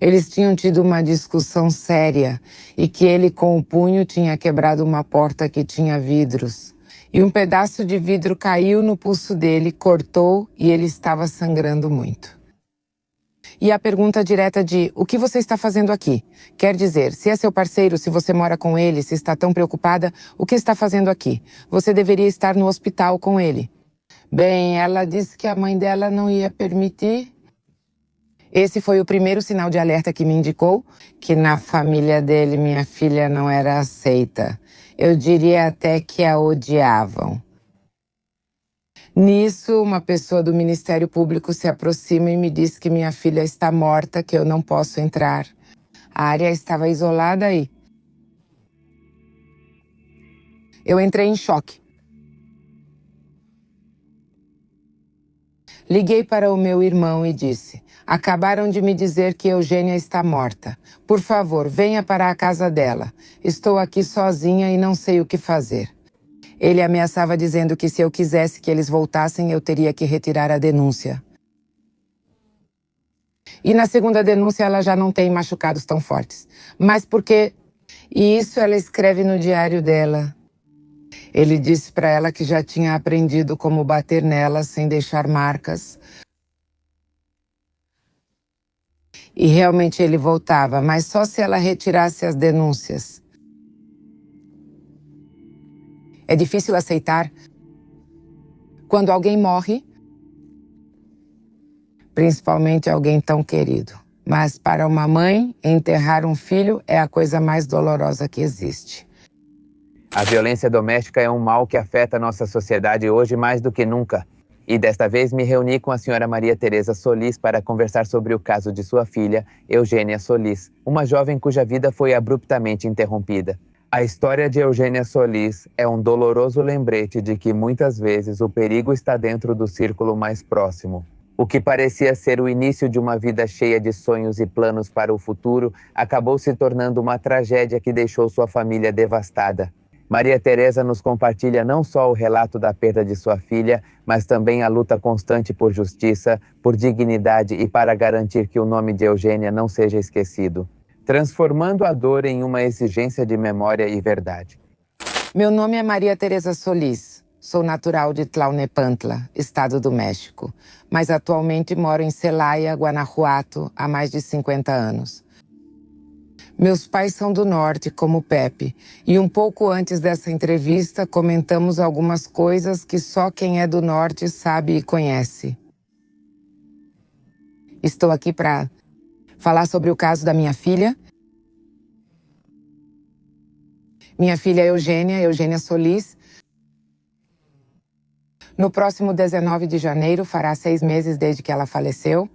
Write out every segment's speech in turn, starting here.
Eles tinham tido uma discussão séria e que ele, com o punho, tinha quebrado uma porta que tinha vidros. E um pedaço de vidro caiu no pulso dele, cortou e ele estava sangrando muito. E a pergunta direta de: o que você está fazendo aqui? Quer dizer, se é seu parceiro, se você mora com ele, se está tão preocupada, o que está fazendo aqui? Você deveria estar no hospital com ele. Bem, ela disse que a mãe dela não ia permitir. Esse foi o primeiro sinal de alerta que me indicou que na família dele minha filha não era aceita. Eu diria até que a odiavam. Nisso, uma pessoa do Ministério Público se aproxima e me diz que minha filha está morta, que eu não posso entrar. A área estava isolada aí. Eu entrei em choque. Liguei para o meu irmão e disse: acabaram de me dizer que Eugênia está morta. Por favor, venha para a casa dela. Estou aqui sozinha e não sei o que fazer. Ele ameaçava dizendo que se eu quisesse que eles voltassem, eu teria que retirar a denúncia. E na segunda denúncia ela já não tem machucados tão fortes. Mas porque... E isso ela escreve no diário dela. Ele disse para ela que já tinha aprendido como bater nela sem deixar marcas. E realmente ele voltava, mas só se ela retirasse as denúncias. É difícil aceitar quando alguém morre, principalmente alguém tão querido. Mas para uma mãe, enterrar um filho é a coisa mais dolorosa que existe. A violência doméstica é um mal que afeta a nossa sociedade hoje mais do que nunca. E desta vez me reuni com a senhora Maria Tereza Solis para conversar sobre o caso de sua filha, Eugênia Solis, uma jovem cuja vida foi abruptamente interrompida. A história de Eugênia Solis é um doloroso lembrete de que muitas vezes o perigo está dentro do círculo mais próximo. O que parecia ser o início de uma vida cheia de sonhos e planos para o futuro acabou se tornando uma tragédia que deixou sua família devastada. Maria Tereza nos compartilha não só o relato da perda de sua filha, mas também a luta constante por justiça, por dignidade e para garantir que o nome de Eugênia não seja esquecido, transformando a dor em uma exigência de memória e verdade. Meu nome é Maria Tereza Solis. Sou natural de Tlalnepantla, estado do México, mas atualmente moro em Celaya, Guanajuato, há mais de 50 anos. Meus pais são do norte, como Pepe, e um pouco antes dessa entrevista comentamos algumas coisas que só quem é do norte sabe e conhece. Estou aqui para falar sobre o caso da minha filha. Minha filha Eugênia Solis. No próximo 19 de janeiro, fará 6 meses desde que ela faleceu.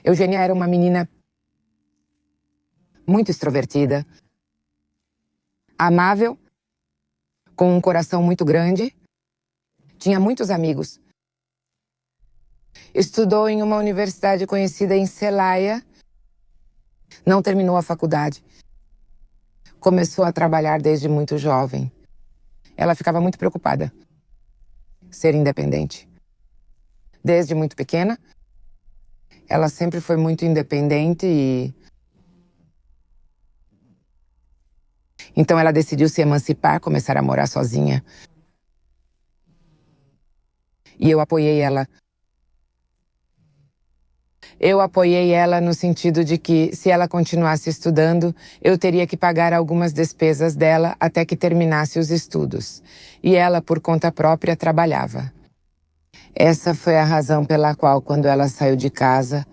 Eugênia era uma menina muito extrovertida, amável, com um coração muito grande, tinha muitos amigos. Estudou em uma universidade conhecida em Celaya, não terminou a faculdade. Começou a trabalhar desde muito jovem. Ela ficava muito preocupada em ser independente. Desde muito pequena, ela sempre foi muito independente e... Então ela decidiu se emancipar, começar a morar sozinha. E eu apoiei ela. Eu apoiei ela no sentido de que, se ela continuasse estudando, eu teria que pagar algumas despesas dela até que terminasse os estudos. E ela, por conta própria, trabalhava. Essa foi a razão pela qual, quando ela saiu de casa,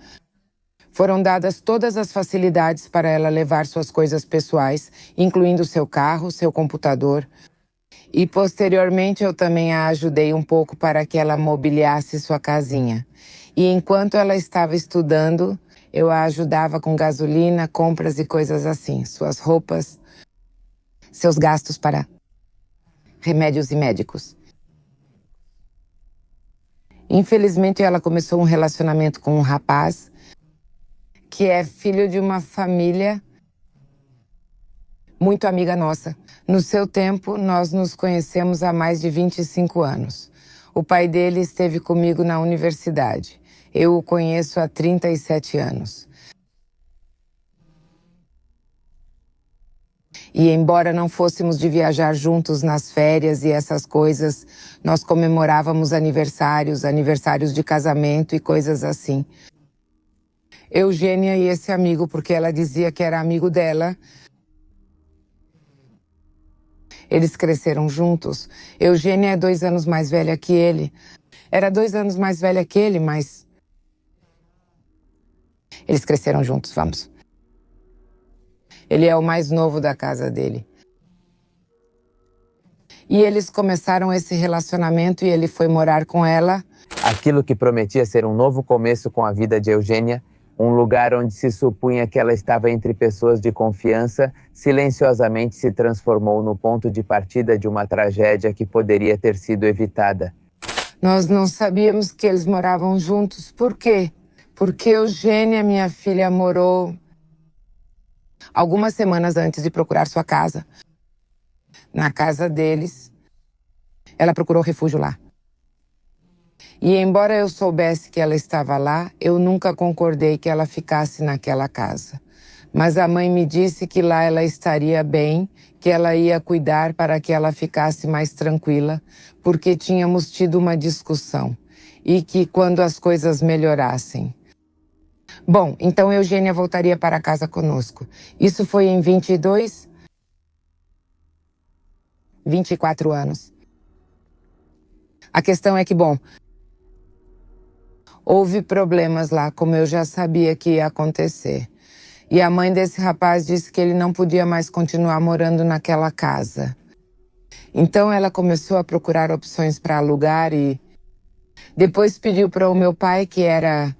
foram dadas todas as facilidades para ela levar suas coisas pessoais, incluindo seu carro, seu computador. E, posteriormente, eu também a ajudei um pouco para que ela mobiliasse sua casinha. E enquanto ela estava estudando, eu a ajudava com gasolina, compras e coisas assim. Suas roupas, seus gastos para remédios e médicos. Infelizmente, ela começou um relacionamento com um rapaz que é filho de uma família muito amiga nossa. No seu tempo, nós nos conhecemos há mais de 25 anos. O pai dele esteve comigo na universidade. Eu o conheço há 37 anos. E embora não fôssemos de viajar juntos nas férias e essas coisas, nós comemorávamos aniversários de casamento e coisas assim. Eugênia e esse amigo, porque ela dizia que era amigo dela. Eles cresceram juntos. Eugênia é 2 anos mais velha que ele. Era 2 anos mais velha que ele, mas eles cresceram juntos, vamos. Ele é o mais novo da casa dele. E eles começaram esse relacionamento e ele foi morar com ela. Aquilo que prometia ser um novo começo com a vida de Eugênia, um lugar onde se supunha que ela estava entre pessoas de confiança, silenciosamente se transformou no ponto de partida de uma tragédia que poderia ter sido evitada. Nós não sabíamos que eles moravam juntos. Por quê? Porque Eugênia, minha filha, morou algumas semanas antes de procurar sua casa. Na casa deles. Ela procurou refúgio lá. E embora eu soubesse que ela estava lá, eu nunca concordei que ela ficasse naquela casa. Mas a mãe me disse que lá ela estaria bem, que ela ia cuidar para que ela ficasse mais tranquila, porque tínhamos tido uma discussão. E que quando as coisas melhorassem. Bom, então Eugênia voltaria para casa conosco. Isso foi em 24 anos. A questão é que, bom, houve problemas lá, como eu já sabia que ia acontecer. E a mãe desse rapaz disse que ele não podia mais continuar morando naquela casa. Então ela começou a procurar opções para alugar e depois pediu para o meu pai, que era,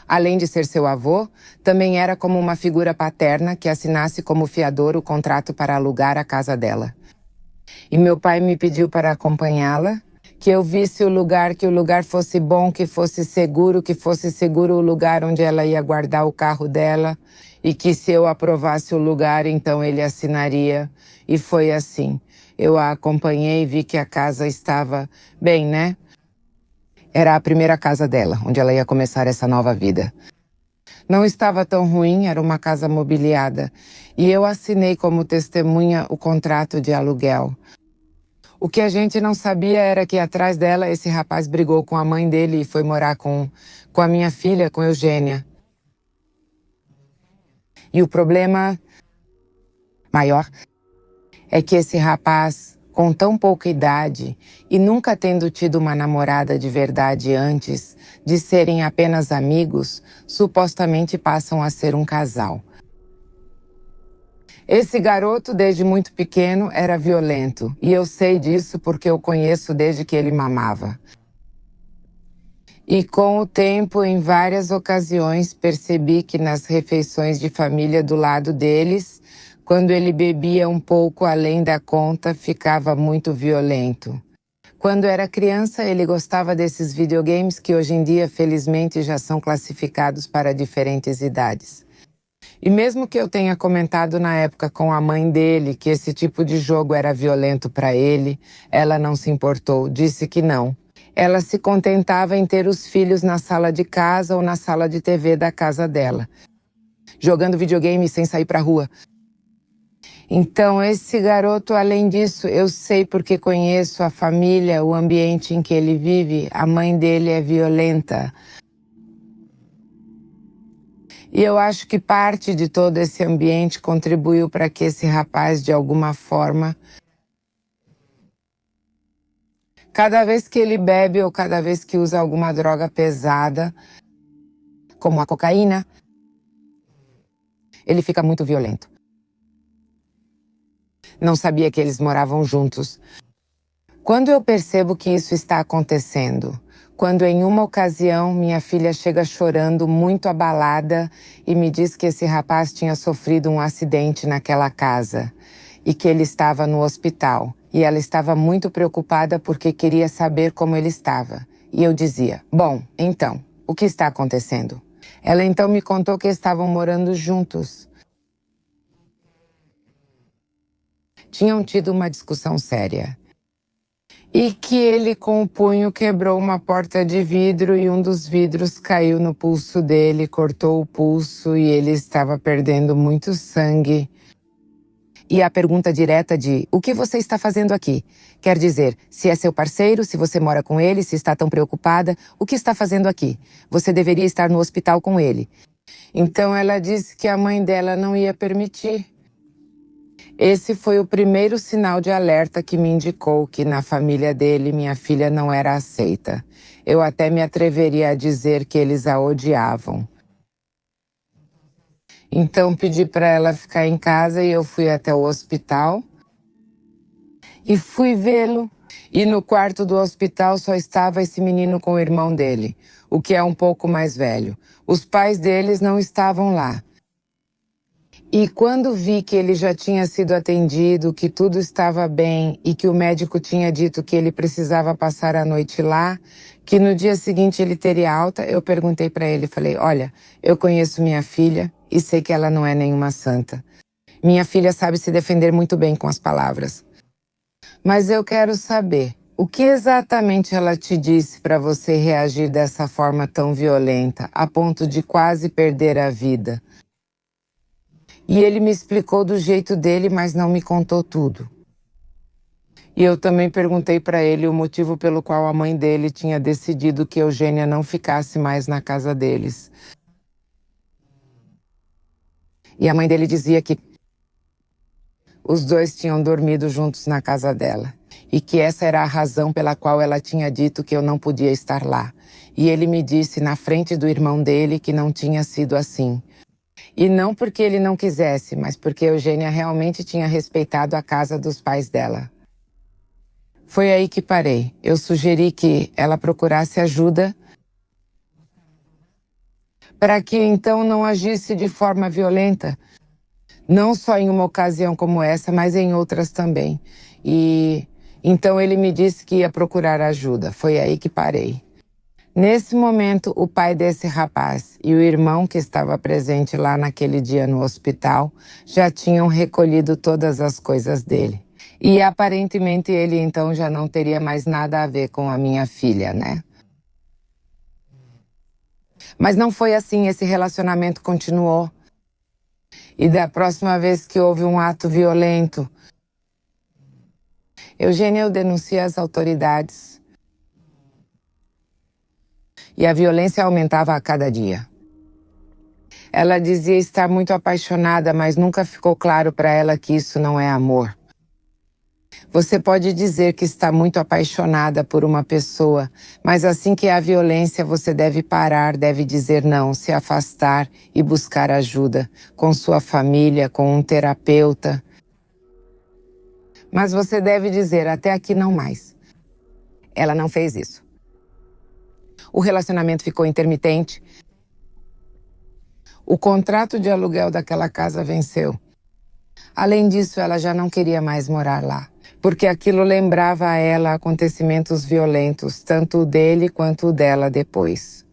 além de ser seu avô, também era como uma figura paterna que assinasse como fiador o contrato para alugar a casa dela. E meu pai me pediu para acompanhá-la, que eu visse o lugar, que o lugar fosse bom, que fosse seguro o lugar onde ela ia guardar o carro dela e que se eu aprovasse o lugar, então ele assinaria. E foi assim. Eu a acompanhei e vi que a casa estava bem, né? Era a primeira casa dela, onde ela ia começar essa nova vida. Não estava tão ruim, era uma casa mobiliada. E eu assinei como testemunha o contrato de aluguel. O que a gente não sabia era que atrás dela esse rapaz brigou com a mãe dele e foi morar com a minha filha, com Eugênia. E o problema maior é que esse rapaz, com tão pouca idade e nunca tendo tido uma namorada de verdade antes, de serem apenas amigos, supostamente passam a ser um casal. Esse garoto, desde muito pequeno, era violento. E eu sei disso porque eu conheço desde que ele mamava. E com o tempo, em várias ocasiões, percebi que nas refeições de família do lado deles, quando ele bebia um pouco além da conta, ficava muito violento. Quando era criança, ele gostava desses videogames que hoje em dia, felizmente, já são classificados para diferentes idades. E mesmo que eu tenha comentado na época com a mãe dele que esse tipo de jogo era violento para ele, ela não se importou, disse que não. Ela se contentava em ter os filhos na sala de casa ou na sala de TV da casa dela, jogando videogame sem sair para a rua. Então, esse garoto, além disso, eu sei porque conheço a família, o ambiente em que ele vive, a mãe dele é violenta. E eu acho que parte de todo esse ambiente contribuiu para que esse rapaz, de alguma forma, cada vez que ele bebe ou cada vez que usa alguma droga pesada, como a cocaína, ele fica muito violento. Não sabia que eles moravam juntos. Quando eu percebo que isso está acontecendo, quando em uma ocasião minha filha chega chorando, muito abalada, e me diz que esse rapaz tinha sofrido um acidente naquela casa e que ele estava no hospital. E ela estava muito preocupada porque queria saber como ele estava. E eu dizia, bom, então, o que está acontecendo? Ela então me contou que estavam morando juntos. Tinham tido uma discussão séria. E que ele, com o punho, quebrou uma porta de vidro e um dos vidros caiu no pulso dele, cortou o pulso e ele estava perdendo muito sangue. E a pergunta direta de "o que você está fazendo aqui?" quer dizer, se é seu parceiro, se você mora com ele, se está tão preocupada, o que está fazendo aqui? Você deveria estar no hospital com ele. Então ela disse que a mãe dela não ia permitir. Esse foi o primeiro sinal de alerta que me indicou que na família dele minha filha não era aceita. Eu até me atreveria a dizer que eles a odiavam. Então pedi para ela ficar em casa e eu fui até o hospital e fui vê-lo. E no quarto do hospital só estava esse menino com o irmão dele, o que é um pouco mais velho. Os pais deles não estavam lá. E quando vi que ele já tinha sido atendido, que tudo estava bem e que o médico tinha dito que ele precisava passar a noite lá, que no dia seguinte ele teria alta, eu perguntei para ele, falei, olha, eu conheço minha filha e sei que ela não é nenhuma santa. Minha filha sabe se defender muito bem com as palavras. Mas eu quero saber, o que exatamente ela te disse para você reagir dessa forma tão violenta, a ponto de quase perder a vida? E ele me explicou do jeito dele, mas não me contou tudo. E eu também perguntei para ele o motivo pelo qual a mãe dele tinha decidido que Eugênia não ficasse mais na casa deles. E a mãe dele dizia que os dois tinham dormido juntos na casa dela. E que essa era a razão pela qual ela tinha dito que eu não podia estar lá. E ele me disse na frente do irmão dele que não tinha sido assim. E não porque ele não quisesse, mas porque Eugênia realmente tinha respeitado a casa dos pais dela. Foi aí que parei. Eu sugeri que ela procurasse ajuda para que então não agisse de forma violenta. Não só em uma ocasião como essa, mas em outras também. E então ele me disse que ia procurar ajuda. Foi aí que parei. Nesse momento, o pai desse rapaz e o irmão que estava presente lá naquele dia no hospital já tinham recolhido todas as coisas dele. E aparentemente ele então já não teria mais nada a ver com a minha filha, né? Mas não foi assim, esse relacionamento continuou. E da próxima vez que houve um ato violento, Eugênia, eu denunciei às autoridades. E a violência aumentava a cada dia. Ela dizia estar muito apaixonada, mas nunca ficou claro para ela que isso não é amor. Você pode dizer que está muito apaixonada por uma pessoa, mas assim que há violência, você deve parar, deve dizer não, se afastar e buscar ajuda com sua família, com um terapeuta. Mas você deve dizer, até aqui não mais. Ela não fez isso. O relacionamento ficou intermitente. O contrato de aluguel daquela casa venceu. Além disso, ela já não queria mais morar lá, porque aquilo lembrava a ela acontecimentos violentos, tanto o dele quanto o dela depois.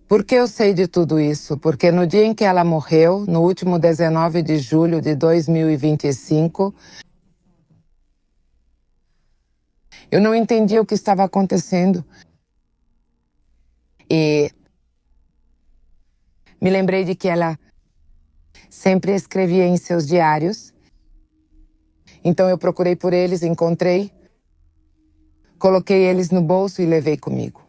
Por que eu sei de tudo isso? Porque no dia em que ela morreu, no último 19 de julho de 2025, eu não entendia o que estava acontecendo. E me lembrei de que ela sempre escrevia em seus diários. Então eu procurei por eles, encontrei, coloquei eles no bolso e levei comigo.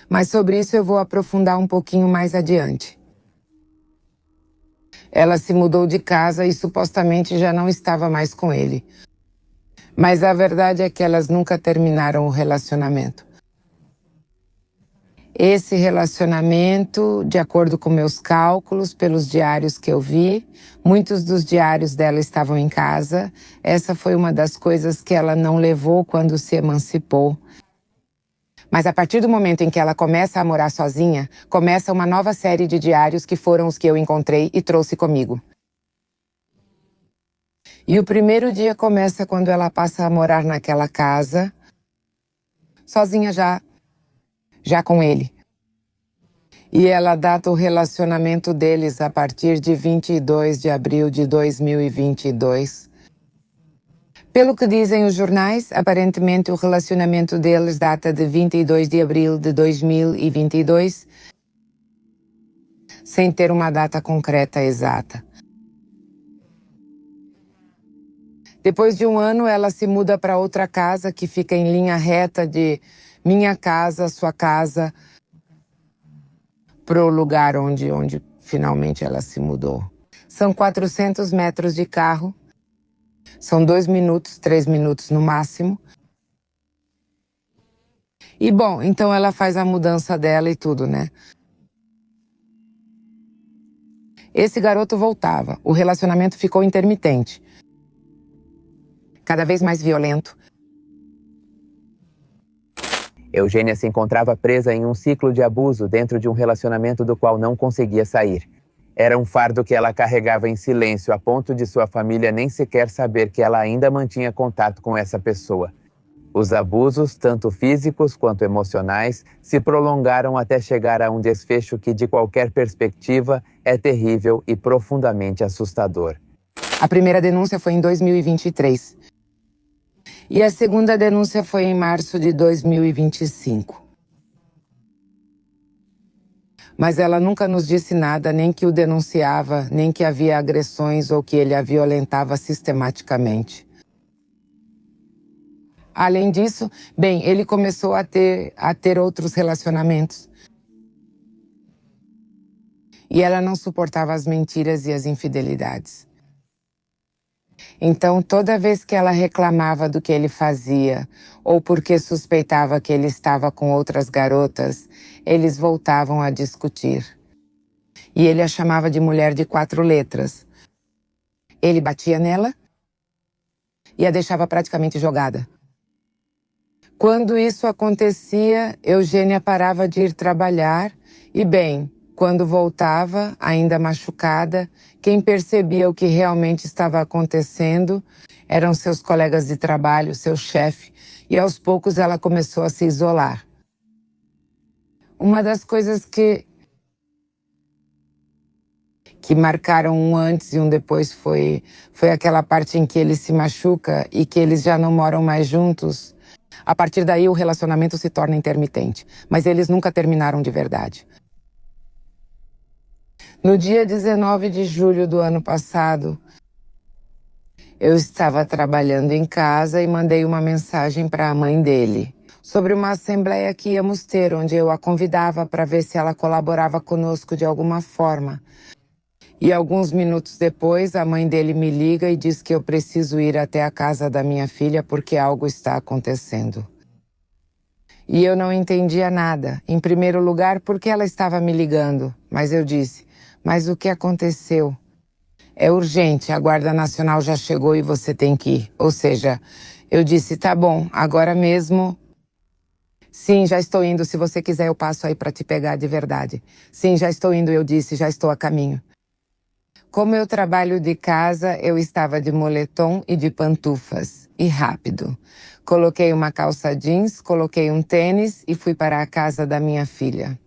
Mas sobre isso eu vou aprofundar um pouquinho mais adiante. Ela se mudou de casa e supostamente já não estava mais com ele. Mas a verdade é que elas nunca terminaram o relacionamento. Esse relacionamento, de acordo com meus cálculos, pelos diários que eu vi, muitos dos diários dela estavam em casa. Essa foi uma das coisas que ela não levou quando se emancipou. Mas a partir do momento em que ela começa a morar sozinha, começa uma nova série de diários que foram os que eu encontrei e trouxe comigo. E o primeiro dia começa quando ela passa a morar naquela casa, sozinha já com ele. E ela data o relacionamento deles a partir de 22 de abril de 2022. Pelo que dizem os jornais, aparentemente o relacionamento deles data de 22 de abril de 2022, sem ter uma data concreta exata. Depois de um ano, ela se muda para outra casa que fica em linha reta de minha casa, sua casa, para o lugar onde finalmente ela se mudou. São 400 metros de carro, são 2 minutos, 3 minutos no máximo. E bom, então ela faz a mudança dela e tudo, né? Esse garoto voltava, o relacionamento ficou intermitente, cada vez mais violento. Eugênia se encontrava presa em um ciclo de abuso dentro de um relacionamento do qual não conseguia sair. Era um fardo que ela carregava em silêncio, a ponto de sua família nem sequer saber que ela ainda mantinha contato com essa pessoa. Os abusos, tanto físicos quanto emocionais, se prolongaram até chegar a um desfecho que, de qualquer perspectiva, é terrível e profundamente assustador. A primeira denúncia foi em 2023. E a segunda denúncia foi em março de 2025. Mas ela nunca nos disse nada, nem que o denunciava, nem que havia agressões ou que ele a violentava sistematicamente. Além disso, bem, ele começou a ter outros relacionamentos. E ela não suportava as mentiras e as infidelidades. Então, toda vez que ela reclamava do que ele fazia, ou porque suspeitava que ele estava com outras garotas, eles voltavam a discutir. E ele a chamava de mulher de 4 letras. Ele batia nela e a deixava praticamente jogada. Quando isso acontecia, Eugênia parava de ir trabalhar e, bem, quando voltava, ainda machucada, quem percebia o que realmente estava acontecendo eram seus colegas de trabalho, seu chefe, e aos poucos ela começou a se isolar. Uma das coisas que marcaram um antes e um depois foi aquela parte em que ele se machuca e que eles já não moram mais juntos. A partir daí o relacionamento se torna intermitente, mas eles nunca terminaram de verdade. No dia 19 de julho do ano passado, eu estava trabalhando em casa e mandei uma mensagem para a mãe dele sobre uma assembleia que íamos ter, onde eu a convidava para ver se ela colaborava conosco de alguma forma. E alguns minutos depois, a mãe dele me liga e diz que eu preciso ir até a casa da minha filha porque algo está acontecendo. E eu não entendia nada. Em primeiro lugar, porque ela estava me ligando. Mas eu disse, mas o que aconteceu? É urgente, a Guarda Nacional já chegou e você tem que ir. Ou seja, eu disse, tá bom, agora mesmo. Sim, já estou indo, se você quiser eu passo aí para te pegar de verdade. Sim, já estou indo, eu disse, já estou a caminho. Como eu trabalho de casa, eu estava de moletom e de pantufas. E rápido. Coloquei uma calça jeans, coloquei um tênis e fui para a casa da minha filha.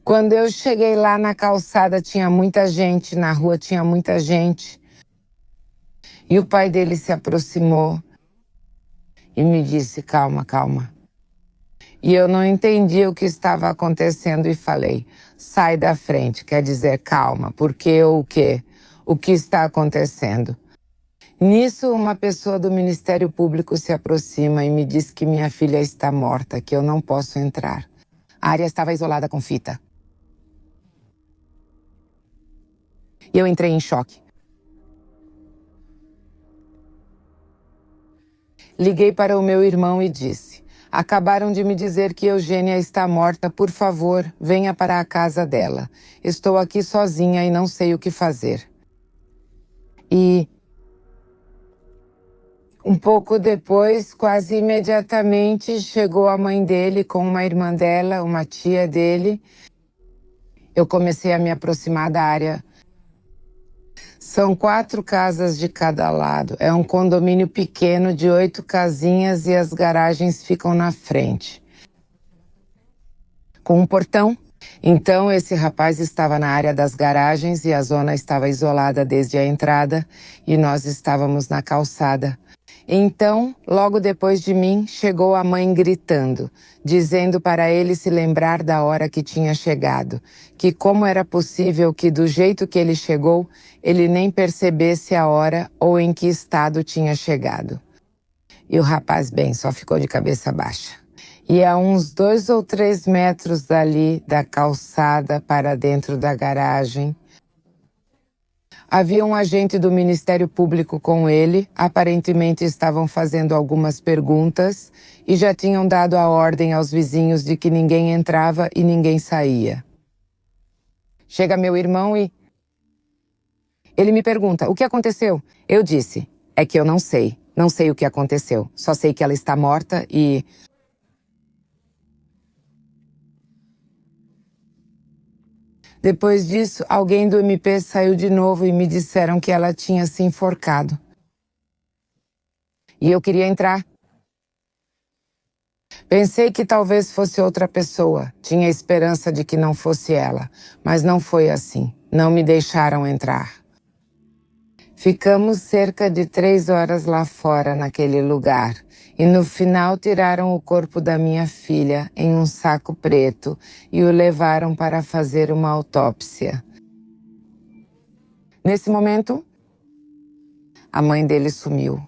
Quando eu cheguei lá na calçada, tinha muita gente, na rua tinha muita gente. E o pai dele se aproximou e me disse, calma, calma. E eu não entendi o que estava acontecendo e falei, sai da frente, quer dizer calma, porque o quê? O que está acontecendo? Nisso, uma pessoa do Ministério Público se aproxima e me diz que minha filha está morta, que eu não posso entrar. A área estava isolada com fita. E eu entrei em choque. Liguei para o meu irmão e disse, acabaram de me dizer que Eugênia está morta, por favor, venha para a casa dela. Estou aqui sozinha e não sei o que fazer. E um pouco depois, quase imediatamente, chegou a mãe dele com uma irmã dela, uma tia dele. Eu comecei a me aproximar da área. São 4 casas de cada lado. É um condomínio pequeno de 8 casinhas e as garagens ficam na frente. Com um portão. Então, esse rapaz estava na área das garagens e a zona estava isolada desde a entrada e nós estávamos na calçada. Então, logo depois de mim, chegou a mãe gritando, dizendo para ele se lembrar da hora que tinha chegado, que como era possível que do jeito que ele chegou, ele nem percebesse a hora ou em que estado tinha chegado. E o rapaz, bem, só ficou de cabeça baixa. E a uns 2 ou 3 metros dali, da calçada para dentro da garagem, havia um agente do Ministério Público com ele, aparentemente estavam fazendo algumas perguntas e já tinham dado a ordem aos vizinhos de que ninguém entrava e ninguém saía. Chega meu irmão e ele me pergunta, o que aconteceu? Eu disse, é que eu não sei o que aconteceu, só sei que ela está morta e... Depois disso, alguém do MP saiu de novo e me disseram que ela tinha se enforcado. E eu queria entrar. Pensei que talvez fosse outra pessoa, tinha esperança de que não fosse ela, mas não foi assim, não me deixaram entrar. Ficamos cerca de 3 horas lá fora naquele lugar e no final tiraram o corpo da minha filha em um saco preto e o levaram para fazer uma autópsia. Nesse momento, a mãe dele sumiu.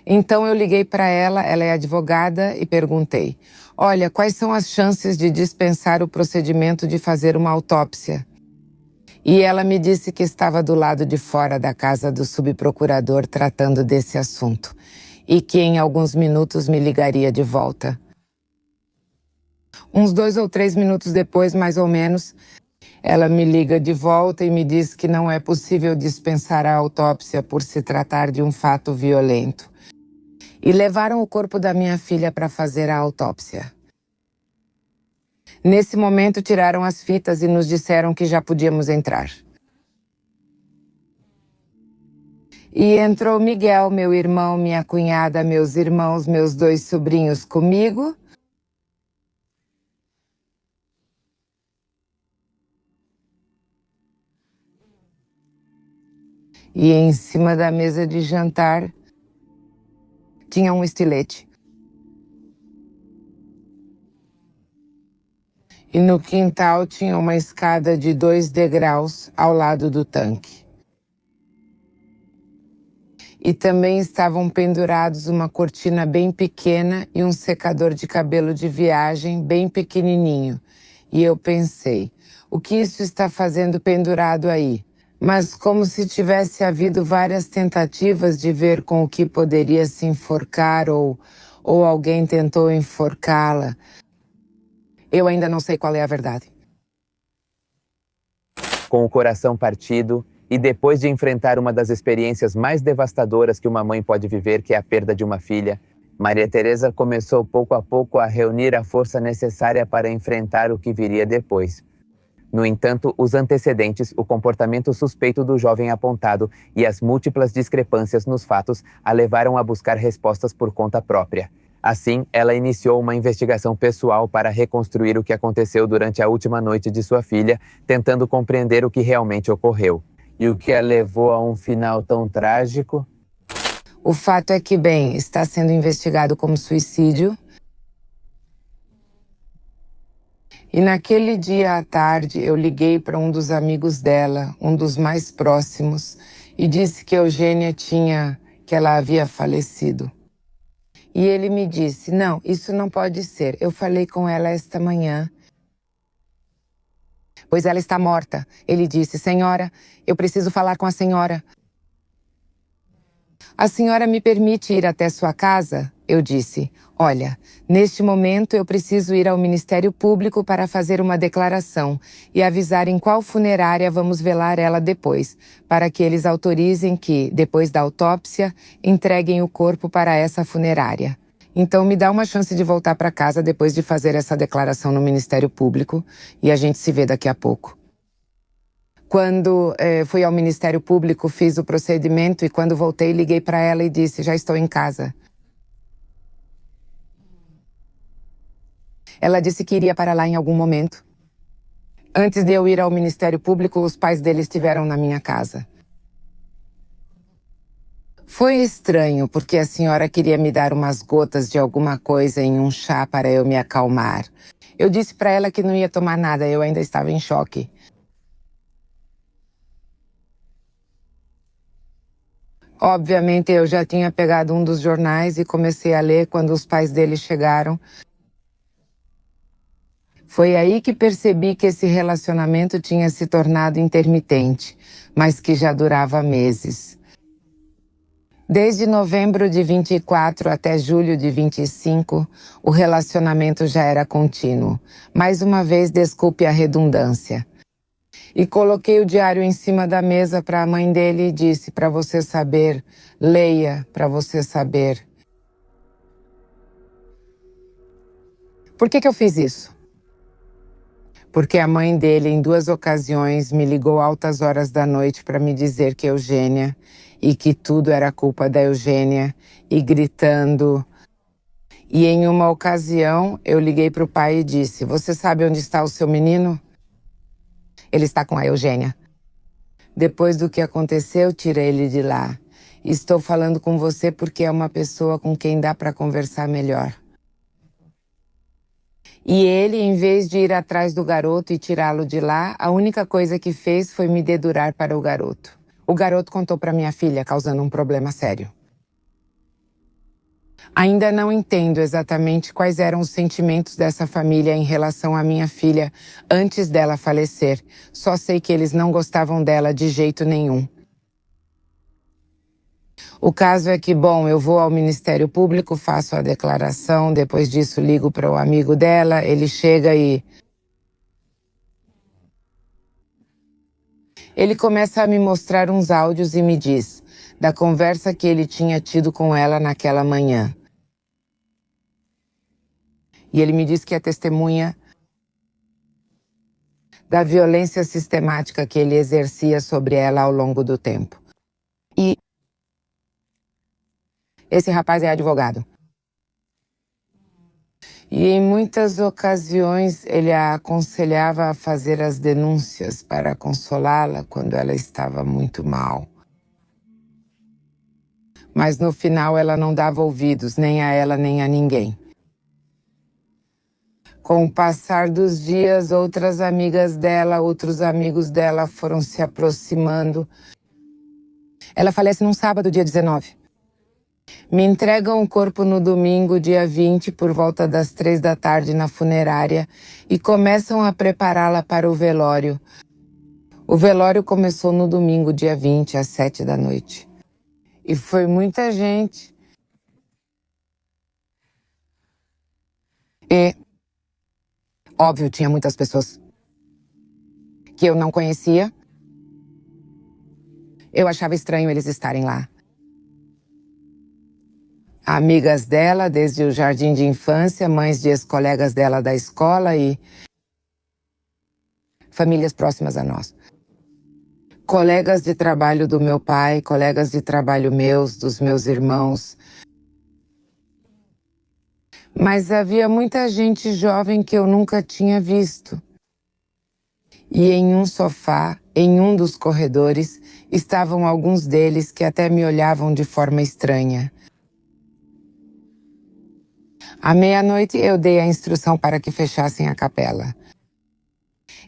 Então eu liguei para ela é advogada, e perguntei, olha, quais são as chances de dispensar o procedimento de fazer uma autópsia? E ela me disse que estava do lado de fora da casa do subprocurador tratando desse assunto e que em alguns minutos me ligaria de volta. Uns 2 ou 3 minutos depois, mais ou menos, ela me liga de volta e me diz que não é possível dispensar a autópsia por se tratar de um fato violento. E levaram o corpo da minha filha para fazer a autópsia. Nesse momento, tiraram as fitas e nos disseram que já podíamos entrar. E entrou Miguel, meu irmão, minha cunhada, meus irmãos, meus 2 sobrinhos comigo. E em cima da mesa de jantar tinha um estilete. E no quintal tinha uma escada de 2 degraus ao lado do tanque. E também estavam pendurados uma cortina bem pequena e um secador de cabelo de viagem bem pequenininho. E eu pensei, o que isso está fazendo pendurado aí? Mas como se tivesse havido várias tentativas de ver com o que poderia se enforcar ou alguém tentou enforcá-la. Eu ainda não sei qual é a verdade. Com o coração partido e depois de enfrentar uma das experiências mais devastadoras que uma mãe pode viver, que é a perda de uma filha, Maria Teresa começou pouco a pouco a reunir a força necessária para enfrentar o que viria depois. No entanto, os antecedentes, o comportamento suspeito do jovem apontado e as múltiplas discrepâncias nos fatos a levaram a buscar respostas por conta própria. Assim, ela iniciou uma investigação pessoal para reconstruir o que aconteceu durante a última noite de sua filha, tentando compreender o que realmente ocorreu. E o que a levou a um final tão trágico? O fato é que, bem, está sendo investigado como suicídio. E naquele dia à tarde, eu liguei para um dos amigos dela, um dos mais próximos, e disse que que ela havia falecido. E ele me disse, não, isso não pode ser. Eu falei com ela esta manhã. Pois ela está morta. Ele disse, senhora, eu preciso falar com a senhora. A senhora me permite ir até sua casa? Eu disse, olha, neste momento eu preciso ir ao Ministério Público para fazer uma declaração e avisar em qual funerária vamos velar ela depois, para que eles autorizem que, depois da autópsia, entreguem o corpo para essa funerária. Então me dá uma chance de voltar para casa depois de fazer essa declaração no Ministério Público e a gente se vê daqui a pouco. Quando fui ao Ministério Público, fiz o procedimento e quando voltei, liguei para ela e disse, já estou em casa. Ela disse que iria para lá em algum momento. Antes de eu ir ao Ministério Público, os pais dele estiveram na minha casa. Foi estranho, porque a senhora queria me dar umas gotas de alguma coisa em um chá para eu me acalmar. Eu disse para ela que não ia tomar nada, eu ainda estava em choque. Obviamente, eu já tinha pegado um dos jornais e comecei a ler quando os pais dele chegaram. Foi aí que percebi que esse relacionamento tinha se tornado intermitente, mas que já durava meses. Desde novembro de 24 até julho de 25, o relacionamento já era contínuo. Mais uma vez, desculpe a redundância. E coloquei o diário em cima da mesa para a mãe dele e disse: para você saber, leia para você saber. Por que eu fiz isso? Porque a mãe dele, em 2 ocasiões, me ligou altas horas da noite para me dizer que Eugênia, e que tudo era culpa da Eugênia, e gritando. E em uma ocasião, eu liguei para o pai e disse: você sabe onde está o seu menino? Ele está com a Eugênia. Depois do que aconteceu, tirei ele de lá. Estou falando com você porque é uma pessoa com quem dá para conversar melhor. E ele, em vez de ir atrás do garoto e tirá-lo de lá, a única coisa que fez foi me dedurar para o garoto. O garoto contou para minha filha, causando um problema sério. Ainda não entendo exatamente quais eram os sentimentos dessa família em relação à minha filha antes dela falecer. Só sei que eles não gostavam dela de jeito nenhum. O caso é que, bom, eu vou ao Ministério Público, faço a declaração, depois disso ligo para o amigo dela, ele chega e... Ele começa a me mostrar uns áudios e me diz da conversa que ele tinha tido com ela naquela manhã. E ele me diz que é testemunha da violência sistemática que ele exercia sobre ela ao longo do tempo. E esse rapaz é advogado. E em muitas ocasiões ele a aconselhava a fazer as denúncias para consolá-la quando ela estava muito mal. Mas no final ela não dava ouvidos, nem a ela nem a ninguém. Com o passar dos dias, outras amigas dela, outros amigos dela foram se aproximando. Ela falece num sábado, dia 19. Me entregam o corpo no domingo, dia 20, por volta das 3 da tarde na funerária e começam a prepará-la para o velório. O velório começou no domingo, dia 20, às 7 da noite. E foi muita gente. E, óbvio, tinha muitas pessoas que eu não conhecia. Eu achava estranho eles estarem lá. Amigas dela, desde o jardim de infância, mães de ex-colegas dela da escola e famílias próximas a nós. Colegas de trabalho do meu pai, colegas de trabalho meus, dos meus irmãos. Mas havia muita gente jovem que eu nunca tinha visto. E em um sofá, em um dos corredores, estavam alguns deles que até me olhavam de forma estranha. À meia-noite eu dei a instrução para que fechassem a capela.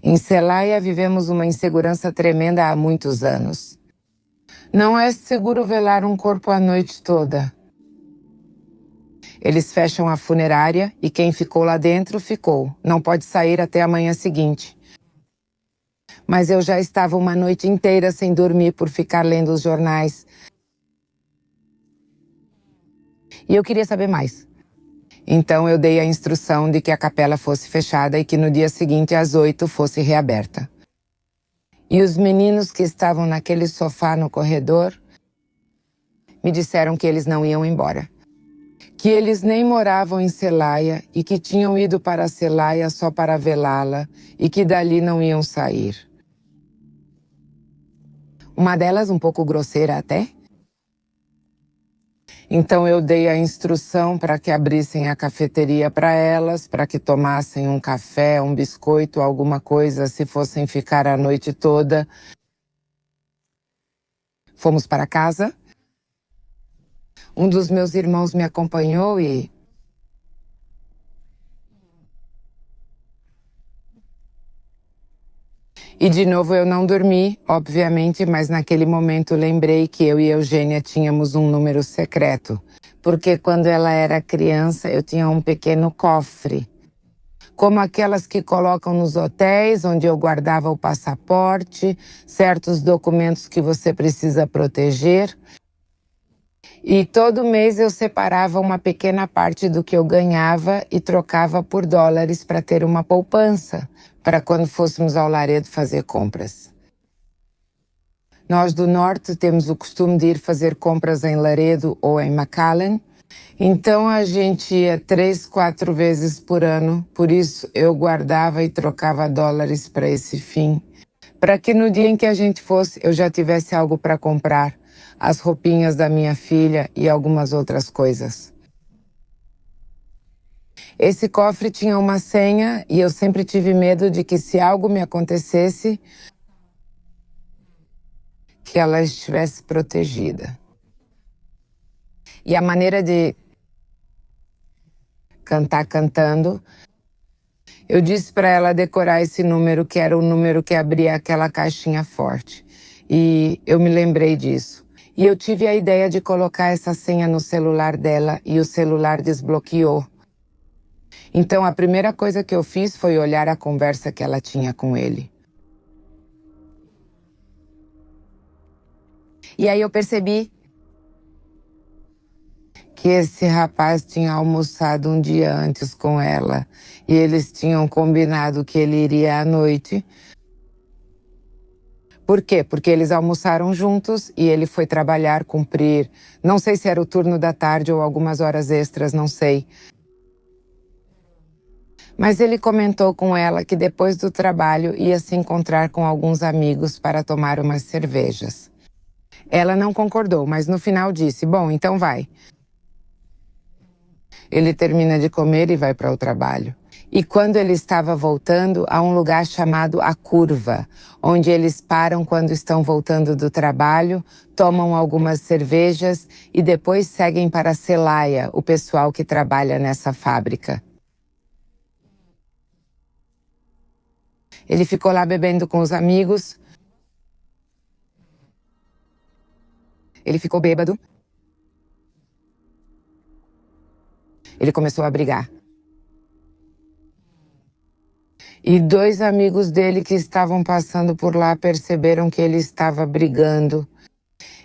Em Celaya vivemos uma insegurança tremenda há muitos anos. Não é seguro velar um corpo a noite toda. Eles fecham a funerária e quem ficou lá dentro ficou. Não pode sair até a manhã seguinte. Mas eu já estava uma noite inteira sem dormir por ficar lendo os jornais. E eu queria saber mais. Então eu dei a instrução de que a capela fosse fechada e que no dia seguinte, às 8, fosse reaberta. E os meninos que estavam naquele sofá no corredor me disseram que eles não iam embora. Que eles nem moravam em Celaya e que tinham ido para Celaya só para velá-la e que dali não iam sair. Uma delas, um pouco grosseira até. Então eu dei a instrução para que abrissem a cafeteria para elas, para que tomassem um café, um biscoito, alguma coisa, se fossem ficar a noite toda. Fomos para casa. Um dos meus irmãos me acompanhou e de novo eu não dormi, obviamente, mas naquele momento lembrei que eu e Eugênia tínhamos um número secreto. Porque quando ela era criança eu tinha um pequeno cofre, como aquelas que colocam nos hotéis, onde eu guardava o passaporte, certos documentos que você precisa proteger. E todo mês eu separava uma pequena parte do que eu ganhava e trocava por dólares para ter uma poupança, para quando fôssemos ao Laredo fazer compras. Nós do Norte temos o costume de ir fazer compras em Laredo ou em McAllen, então a gente ia 3, 4 vezes por ano, por isso eu guardava e trocava dólares para esse fim, para que no dia em que a gente fosse eu já tivesse algo para comprar, as roupinhas da minha filha e algumas outras coisas. Esse cofre tinha uma senha e eu sempre tive medo de que se algo me acontecesse, que ela estivesse protegida. E a maneira de cantar cantando, eu disse para ela decorar esse número, que era o número que abria aquela caixinha forte. E eu me lembrei disso. E eu tive a ideia de colocar essa senha no celular dela e o celular desbloqueou. Então a primeira coisa que eu fiz foi olhar a conversa que ela tinha com ele. E aí eu percebi que esse rapaz tinha almoçado um dia antes com ela e eles tinham combinado que ele iria à noite. Por quê? Porque eles almoçaram juntos e ele foi trabalhar, cumprir, não sei se era o turno da tarde ou algumas horas extras, não sei. Mas ele comentou com ela que depois do trabalho ia se encontrar com alguns amigos para tomar umas cervejas. Ela não concordou, mas no final disse, bom, então vai. Ele termina de comer e vai para o trabalho. E quando ele estava voltando, há um lugar chamado A Curva, onde eles param quando estão voltando do trabalho, tomam algumas cervejas e depois seguem para Celaya, o pessoal que trabalha nessa fábrica. Ele ficou lá bebendo com os amigos. Ele ficou bêbado. Ele começou a brigar. E 2 amigos dele que estavam passando por lá perceberam que ele estava brigando.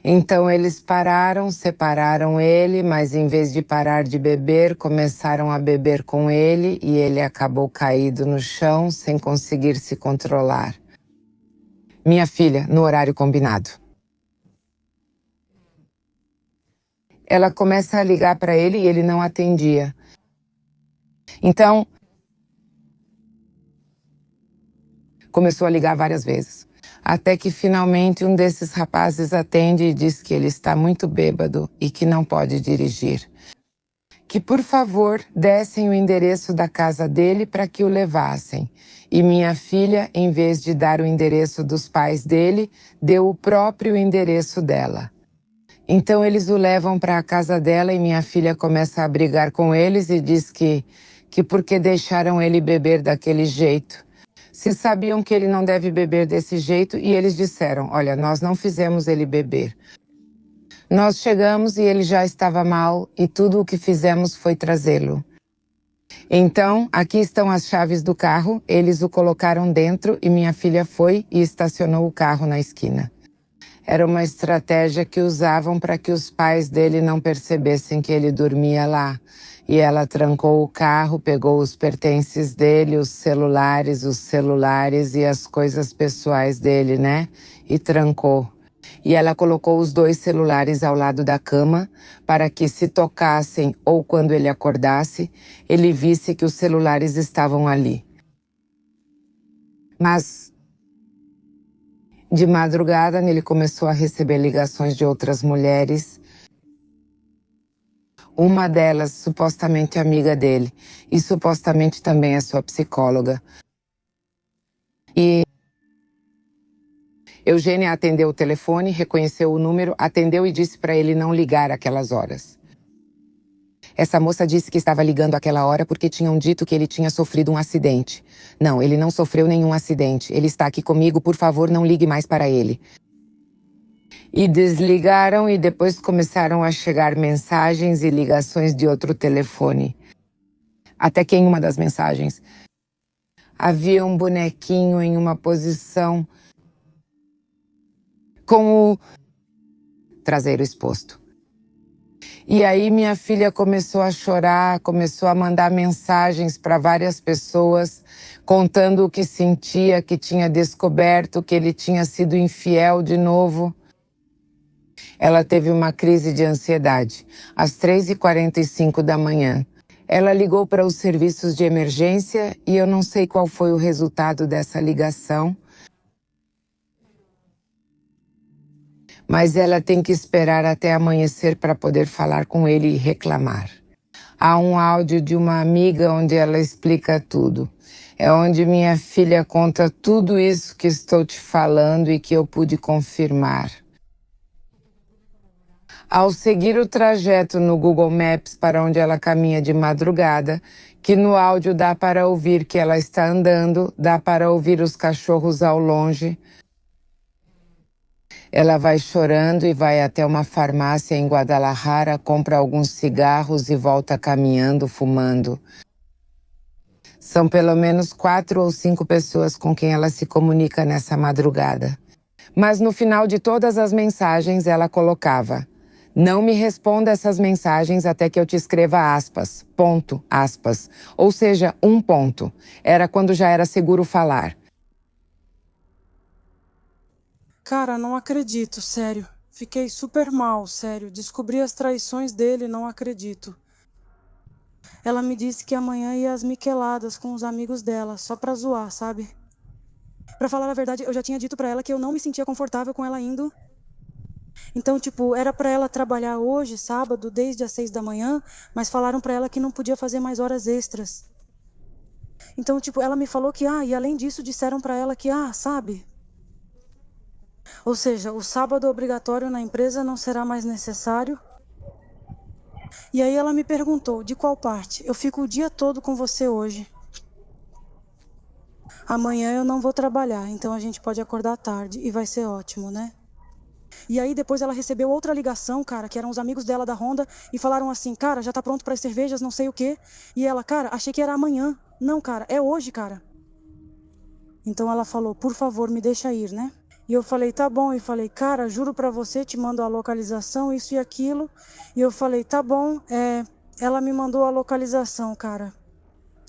Então eles pararam, separaram ele, mas em vez de parar de beber, começaram a beber com ele e ele acabou caído no chão sem conseguir se controlar. Minha filha, no horário combinado. Ela começa a ligar para ele e ele não atendia. Então, começou a ligar várias vezes, até que finalmente um desses rapazes atende e diz que ele está muito bêbado e que não pode dirigir. Que por favor dessem o endereço da casa dele para que o levassem. E minha filha, em vez de dar o endereço dos pais dele, deu o próprio endereço dela. Então eles o levam para a casa dela e minha filha começa a brigar com eles e diz que porque deixaram ele beber daquele jeito. Se sabiam que ele não deve beber desse jeito e eles disseram, olha, nós não fizemos ele beber. Nós chegamos e ele já estava mal e tudo o que fizemos foi trazê-lo. Então, aqui estão as chaves do carro, eles o colocaram dentro e minha filha foi e estacionou o carro na esquina. Era uma estratégia que usavam para que os pais dele não percebessem que ele dormia lá. E ela trancou o carro, pegou os pertences dele, os celulares e as coisas pessoais dele, né? E trancou. E ela colocou os 2 celulares ao lado da cama para que se tocassem ou quando ele acordasse, ele visse que os celulares estavam ali. Mas de madrugada ele começou a receber ligações de outras mulheres. Uma delas, supostamente amiga dele, e supostamente também é sua psicóloga. E Eugênia atendeu o telefone, reconheceu o número, atendeu e disse para ele não ligar aquelas horas. Essa moça disse que estava ligando àquela hora porque tinham dito que ele tinha sofrido um acidente. Não, ele não sofreu nenhum acidente. Ele está aqui comigo, por favor, não ligue mais para ele. E desligaram e depois começaram a chegar mensagens e ligações de outro telefone. Até que em uma das mensagens havia um bonequinho em uma posição com o traseiro exposto. E aí minha filha começou a chorar, começou a mandar mensagens para várias pessoas, contando o que sentia, que tinha descoberto, que ele tinha sido infiel de novo. Ela teve uma crise de ansiedade, às 3h45 da manhã. Ela ligou para os serviços de emergência e eu não sei qual foi o resultado dessa ligação. Mas ela tem que esperar até amanhecer para poder falar com ele e reclamar. Há um áudio de uma amiga onde ela explica tudo. É onde minha filha conta tudo isso que estou te falando e que eu pude confirmar. Ao seguir o trajeto no Google Maps para onde ela caminha de madrugada, que no áudio dá para ouvir que ela está andando, dá para ouvir os cachorros ao longe. Ela vai chorando e vai até uma farmácia em Guadalajara, compra alguns cigarros e volta caminhando, fumando. São pelo menos 4 ou 5 pessoas com quem ela se comunica nessa madrugada. Mas no final de todas as mensagens ela colocava: não me responda essas mensagens até que eu te escreva aspas, ponto, aspas. Ou seja, um ponto. Era quando já era seguro falar. Cara, não acredito, sério. Fiquei super mal, sério. Descobri as traições dele, não acredito. Ela me disse que amanhã ia às miqueladas com os amigos dela, só pra zoar, sabe? Pra falar a verdade, eu já tinha dito pra ela que eu não me sentia confortável com ela indo. Então, tipo, era pra ela trabalhar hoje, sábado, desde as 6 da manhã, mas falaram pra ela que não podia fazer mais horas extras. Então, tipo, ela me falou que, e além disso, disseram pra ela que, sabe? Ou seja, o sábado obrigatório na empresa não será mais necessário. E aí ela me perguntou, de qual parte? Eu fico o dia todo com você hoje. Amanhã eu não vou trabalhar, então a gente pode acordar tarde e vai ser ótimo, né? E aí depois ela recebeu outra ligação, cara, que eram os amigos dela da Honda, e falaram assim, cara, já tá pronto para as cervejas, não sei o quê. E ela, cara, achei que era amanhã. Não, cara, é hoje, cara. Então ela falou, por favor, me deixa ir, né? E eu falei, tá bom. E falei, cara, juro pra você, te mando a localização, isso e aquilo. E eu falei, tá bom. Ela me mandou a localização, cara.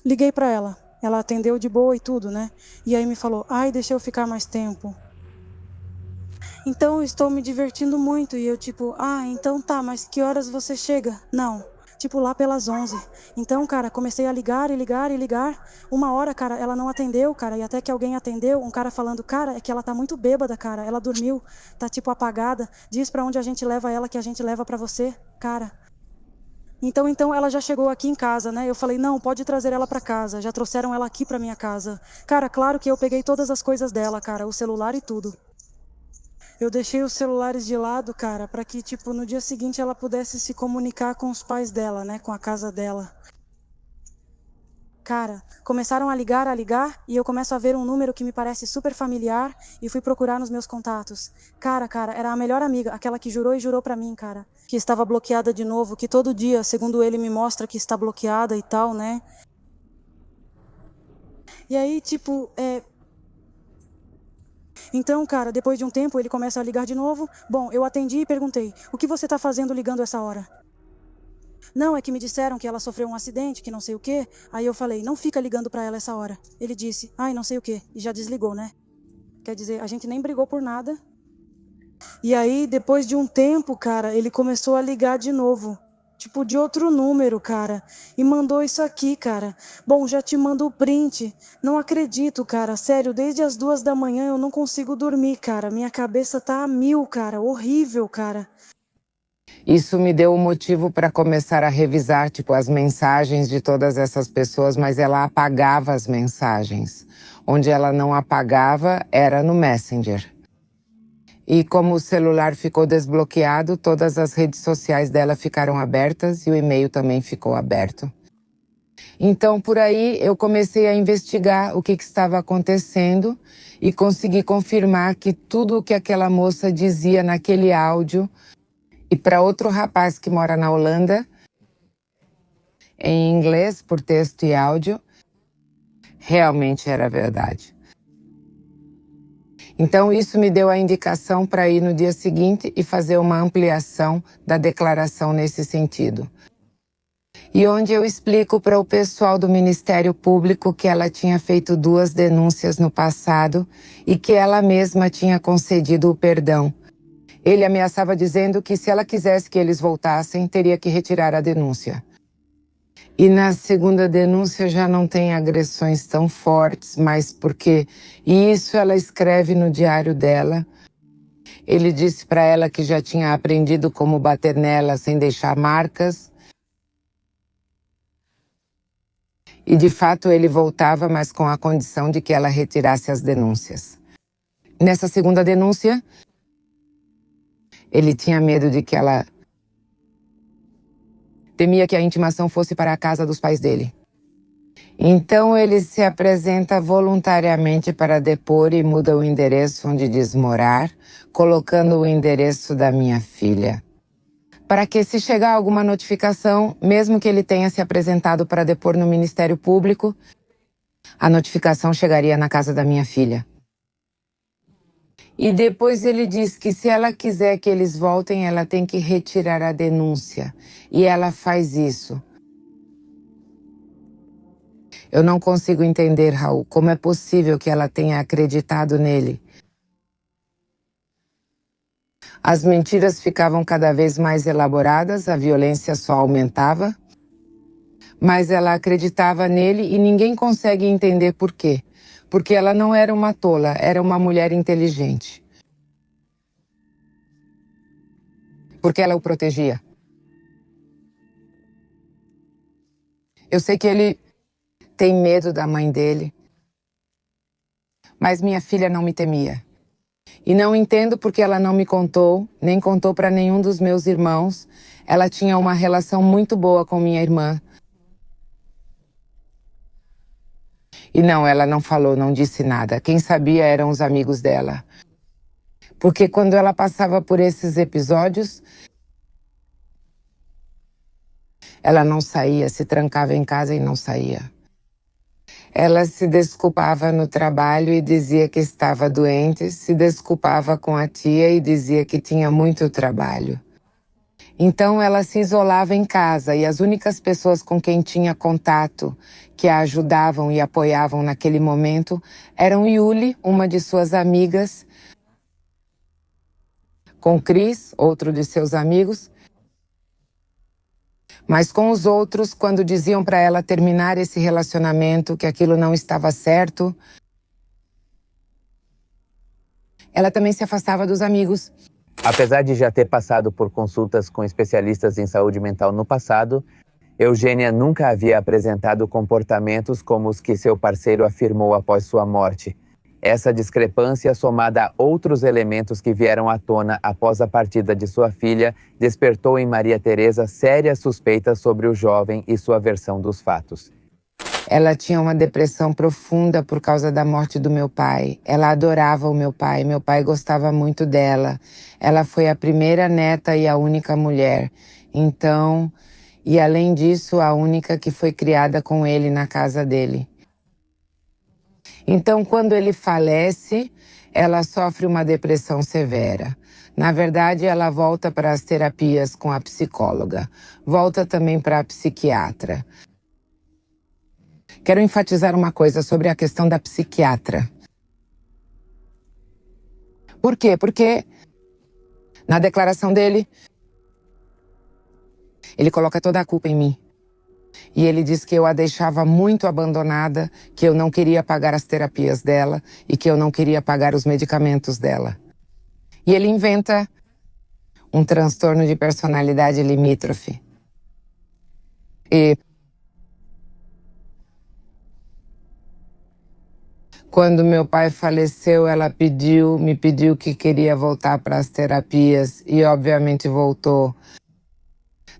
Liguei pra ela. Ela atendeu de boa e tudo, né? E aí me falou, deixa eu ficar mais tempo. Então eu estou me divertindo muito. E eu tipo, então tá, mas que horas você chega? Não. Tipo, lá pelas 11. Então, cara, comecei a ligar e ligar e ligar. 1 hora, cara, ela não atendeu, cara. E até que alguém atendeu, um cara falando, cara, é que ela tá muito bêbada, cara. Ela dormiu, tá tipo apagada. Diz pra onde a gente leva ela que a gente leva pra você, cara. Então ela já chegou aqui em casa, né? Eu falei, não, pode trazer ela pra casa. Já trouxeram ela aqui pra minha casa. Cara, claro que eu peguei todas as coisas dela, cara. O celular e tudo. Eu deixei os celulares de lado, cara, para que, tipo, no dia seguinte ela pudesse se comunicar com os pais dela, né, com a casa dela. Cara, começaram a ligar, e eu começo a ver um número que me parece super familiar e fui procurar nos meus contatos. Cara, era a melhor amiga, aquela que jurou e jurou pra mim, cara, que estava bloqueada de novo, que todo dia, segundo ele, me mostra que está bloqueada e tal, né. E aí, tipo, Então, cara, depois de um tempo, ele começa a ligar de novo. Bom, eu atendi e perguntei, o que você tá fazendo ligando essa hora? Não, é que me disseram que ela sofreu um acidente, que não sei o quê. Aí eu falei, não fica ligando pra ela essa hora. Ele disse, não sei o quê, e já desligou, né? Quer dizer, a gente nem brigou por nada. E aí, depois de um tempo, cara, ele começou a ligar de novo. Tipo, de outro número, cara. E mandou isso aqui, cara. Bom, já te mando o print. Não acredito, cara. Sério, desde as 2 da manhã eu não consigo dormir, cara. Minha cabeça tá a 1000, cara. Horrível, cara. Isso me deu um motivo para começar a revisar, tipo, as mensagens de todas essas pessoas, mas ela apagava as mensagens. Onde ela não apagava era no Messenger. E como o celular ficou desbloqueado, todas as redes sociais dela ficaram abertas e o e-mail também ficou aberto. Então, por aí, eu comecei a investigar o que estava acontecendo e consegui confirmar que tudo o que aquela moça dizia naquele áudio e para outro rapaz que mora na Holanda, em inglês, por texto e áudio, realmente era verdade. Então, isso me deu a indicação para ir no dia seguinte e fazer uma ampliação da declaração nesse sentido. E onde eu explico para o pessoal do Ministério Público que ela tinha feito 2 denúncias no passado e que ela mesma tinha concedido o perdão. Ele ameaçava dizendo que se ela quisesse que eles voltassem, teria que retirar a denúncia. E na segunda denúncia já não tem agressões tão fortes, mas porque isso ela escreve no diário dela. Ele disse para ela que já tinha aprendido como bater nela sem deixar marcas. E de fato ele voltava, mas com a condição de que ela retirasse as denúncias. Nessa segunda denúncia, ele tinha medo de que ela temia que a intimação fosse para a casa dos pais dele. Então ele se apresenta voluntariamente para depor e muda o endereço onde diz morar, colocando o endereço da minha filha. Para que, se chegar alguma notificação, mesmo que ele tenha se apresentado para depor no Ministério Público, a notificação chegaria na casa da minha filha. E depois ele diz que se ela quiser que eles voltem, ela tem que retirar a denúncia. E ela faz isso. Eu não consigo entender, Raul, como é possível que ela tenha acreditado nele. As mentiras ficavam cada vez mais elaboradas, a violência só aumentava. Mas ela acreditava nele e ninguém consegue entender por quê. Porque ela não era uma tola, era uma mulher inteligente. Porque ela o protegia. Eu sei que ele tem medo da mãe dele, mas minha filha não me temia. E não entendo porque ela não me contou, nem contou para nenhum dos meus irmãos. Ela tinha uma relação muito boa com minha irmã. E não, ela não falou, não disse nada. Quem sabia eram os amigos dela. Porque quando ela passava por esses episódios, ela não saía, se trancava em casa e não saía. Ela se desculpava no trabalho e dizia que estava doente, se desculpava com a tia e dizia que tinha muito trabalho. Então ela se isolava em casa e as únicas pessoas com quem tinha contato, que a ajudavam e apoiavam naquele momento, eram Yuli, uma de suas amigas, com Cris, outro de seus amigos, mas com os outros, quando diziam para ela terminar esse relacionamento, que aquilo não estava certo, ela também se afastava dos amigos. Apesar de já ter passado por consultas com especialistas em saúde mental no passado, Eugênia nunca havia apresentado comportamentos como os que seu parceiro afirmou após sua morte. Essa discrepância, somada a outros elementos que vieram à tona após a partida de sua filha, despertou em Maria Teresa sérias suspeitas sobre o jovem e sua versão dos fatos. Ela tinha uma depressão profunda por causa da morte do meu pai. Ela adorava o meu pai gostava muito dela. Ela foi a primeira neta e a única mulher. Então, e além disso, a única que foi criada com ele na casa dele. Então, quando ele falece, ela sofre uma depressão severa. Na verdade, ela volta para as terapias com a psicóloga. Volta também para a psiquiatra. Quero enfatizar uma coisa sobre a questão da psiquiatra. Por quê? Porque na declaração dele, ele coloca toda a culpa em mim. E ele diz que eu a deixava muito abandonada, que eu não queria pagar as terapias dela e que eu não queria pagar os medicamentos dela. E ele inventa um transtorno de personalidade limítrofe. E Quando meu pai faleceu, ela me pediu que queria voltar para as terapias e obviamente voltou.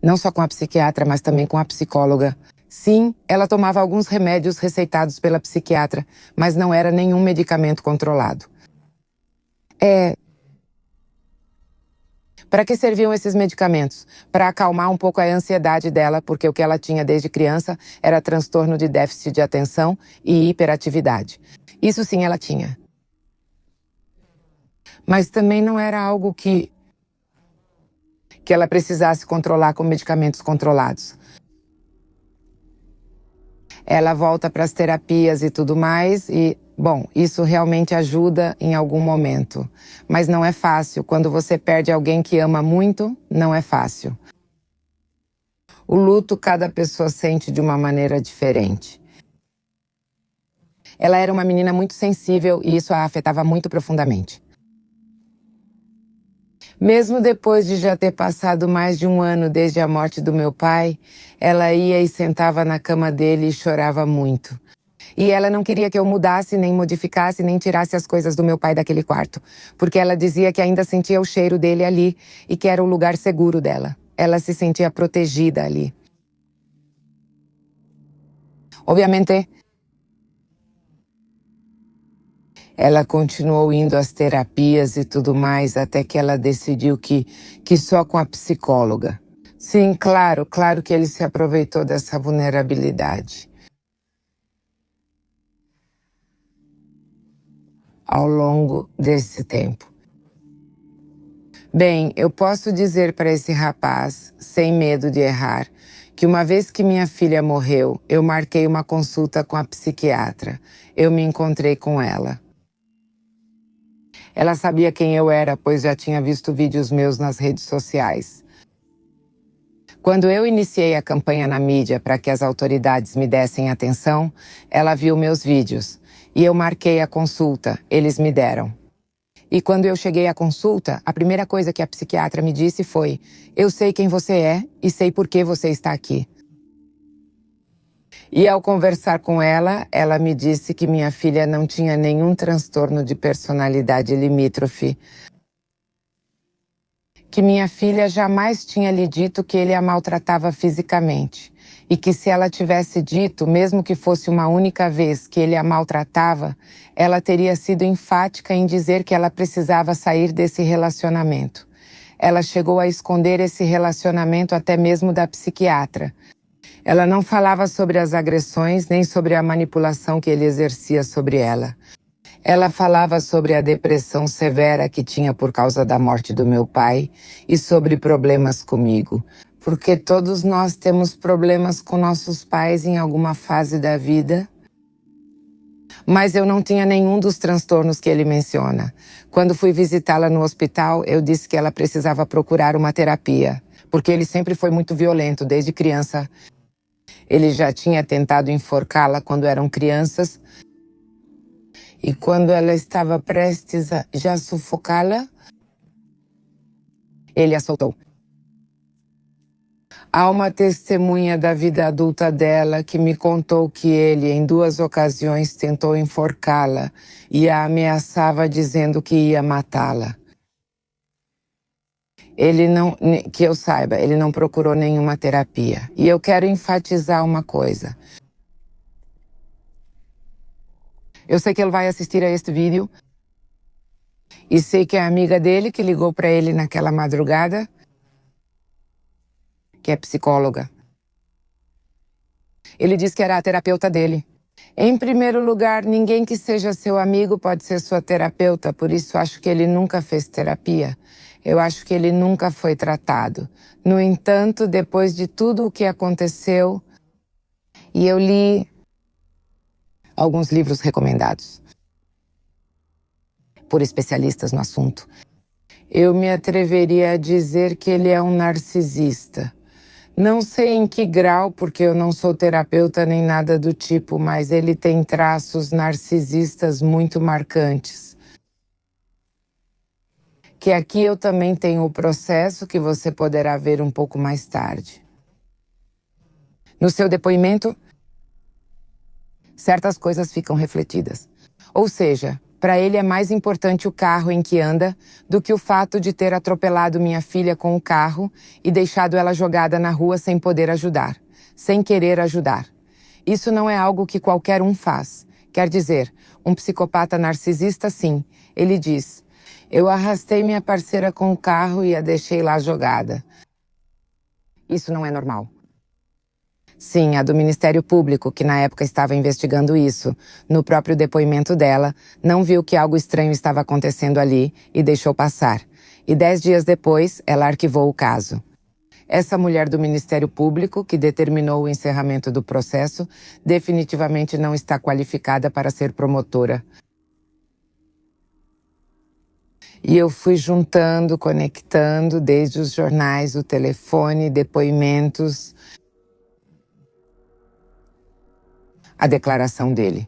Não só com a psiquiatra, mas também com a psicóloga. Sim, ela tomava alguns remédios receitados pela psiquiatra, mas não era nenhum medicamento controlado. Para que serviam esses medicamentos? Para acalmar um pouco a ansiedade dela, porque o que ela tinha desde criança era transtorno de déficit de atenção e hiperatividade. Isso sim ela tinha. Mas também não era algo que ela precisasse controlar com medicamentos controlados. Ela volta para as terapias e tudo mais e, bom, isso realmente ajuda em algum momento. Mas não é fácil. Quando você perde alguém que ama muito, não é fácil. O luto cada pessoa sente de uma maneira diferente. Ela era uma menina muito sensível e isso a afetava muito profundamente. Mesmo depois de já ter passado mais de um ano desde a morte do meu pai, ela ia e sentava na cama dele e chorava muito. E ela não queria que eu mudasse, nem modificasse, nem tirasse as coisas do meu pai daquele quarto, porque ela dizia que ainda sentia o cheiro dele ali e que era o lugar seguro dela. Ela se sentia protegida ali. Obviamente, ela continuou indo às terapias e tudo mais, até que ela decidiu que só com a psicóloga. Sim, claro que ele se aproveitou dessa vulnerabilidade. Ao longo desse tempo. Bem, eu posso dizer para esse rapaz, sem medo de errar, que uma vez que minha filha morreu, eu marquei uma consulta com a psiquiatra. Eu me encontrei com ela. Ela sabia quem eu era, pois já tinha visto vídeos meus nas redes sociais. Quando eu iniciei a campanha na mídia para que as autoridades me dessem atenção, ela viu meus vídeos. E eu marquei a consulta, eles me deram. E quando eu cheguei à consulta, a primeira coisa que a psiquiatra me disse foi: eu sei quem você é e sei por que você está aqui. E ao conversar com ela, ela me disse que minha filha não tinha nenhum transtorno de personalidade limítrofe. Que minha filha jamais tinha lhe dito que ele a maltratava fisicamente. E que se ela tivesse dito, mesmo que fosse uma única vez, que ele a maltratava, ela teria sido enfática em dizer que ela precisava sair desse relacionamento. Ela chegou a esconder esse relacionamento até mesmo da psiquiatra. Ela não falava sobre as agressões nem sobre a manipulação que ele exercia sobre ela. Ela falava sobre a depressão severa que tinha por causa da morte do meu pai e sobre problemas comigo. Porque todos nós temos problemas com nossos pais em alguma fase da vida. Mas eu não tinha nenhum dos transtornos que ele menciona. Quando fui visitá-la no hospital, eu disse que ela precisava procurar uma terapia, porque ele sempre foi muito violento desde criança. Ele já tinha tentado enforcá-la quando eram crianças. E quando ela estava prestes a já sufocá-la, ele a soltou. Há uma testemunha da vida adulta dela que me contou que ele, em 2 ocasiões, tentou enforcá-la e a ameaçava dizendo que ia matá-la. Ele não, que eu saiba, ele não procurou nenhuma terapia. E eu quero enfatizar uma coisa. Eu sei que ele vai assistir a este vídeo e sei que a amiga dele que ligou para ele naquela madrugada, que é psicóloga. Ele disse que era a terapeuta dele. Em primeiro lugar, ninguém que seja seu amigo pode ser sua terapeuta, por isso acho que ele nunca fez terapia. Eu acho que ele nunca foi tratado. No entanto, depois de tudo o que aconteceu, e eu li alguns livros recomendados por especialistas no assunto, eu me atreveria a dizer que ele é um narcisista. Não sei em que grau, porque eu não sou terapeuta nem nada do tipo, mas ele tem traços narcisistas muito marcantes. Que aqui eu também tenho o processo que você poderá ver um pouco mais tarde. No seu depoimento, certas coisas ficam refletidas. Ou seja, para ele é mais importante o carro em que anda do que o fato de ter atropelado minha filha com o carro e deixado ela jogada na rua sem poder ajudar, sem querer ajudar. Isso não é algo que qualquer um faz. Quer dizer, um psicopata narcisista, sim. Ele diz: eu arrastei minha parceira com o carro e a deixei lá jogada. Isso não é normal. Sim, a do Ministério Público, que na época estava investigando isso, no próprio depoimento dela, não viu que algo estranho estava acontecendo ali e deixou passar. E 10 dias depois, ela arquivou o caso. Essa mulher do Ministério Público, que determinou o encerramento do processo, definitivamente não está qualificada para ser promotora. E eu fui juntando, conectando, desde os jornais, o telefone, depoimentos, a declaração dele.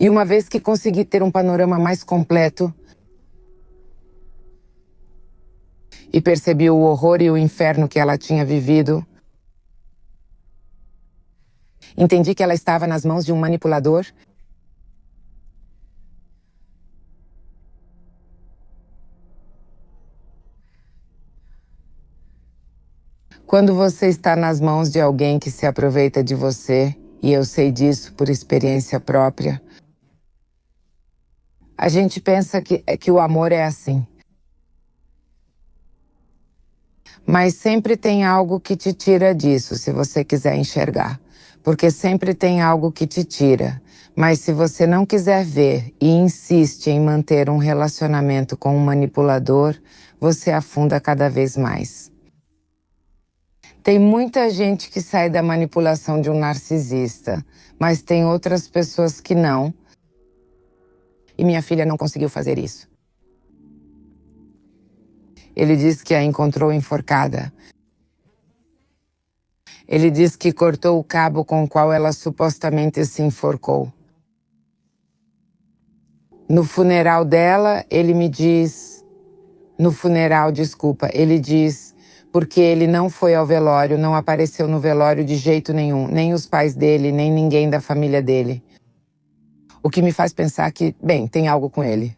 E uma vez que consegui ter um panorama mais completo e percebi o horror e o inferno que ela tinha vivido, entendi que ela estava nas mãos de um manipulador. Quando você está nas mãos de alguém que se aproveita de você, e eu sei disso por experiência própria, a gente pensa que o amor é assim. Mas sempre tem algo que te tira disso, se você quiser enxergar. Porque sempre tem algo que te tira. Mas se você não quiser ver e insiste em manter um relacionamento com um manipulador, você afunda cada vez mais. Tem muita gente que sai da manipulação de um narcisista, mas tem outras pessoas que não. E minha filha não conseguiu fazer isso. Ele diz que a encontrou enforcada. Ele diz que cortou o cabo com o qual ela supostamente se enforcou. No funeral dela, ele me diz... Ele diz... Porque ele não foi ao velório, não apareceu no velório de jeito nenhum. Nem os pais dele, nem ninguém da família dele. O que me faz pensar que, bem, tem algo com ele.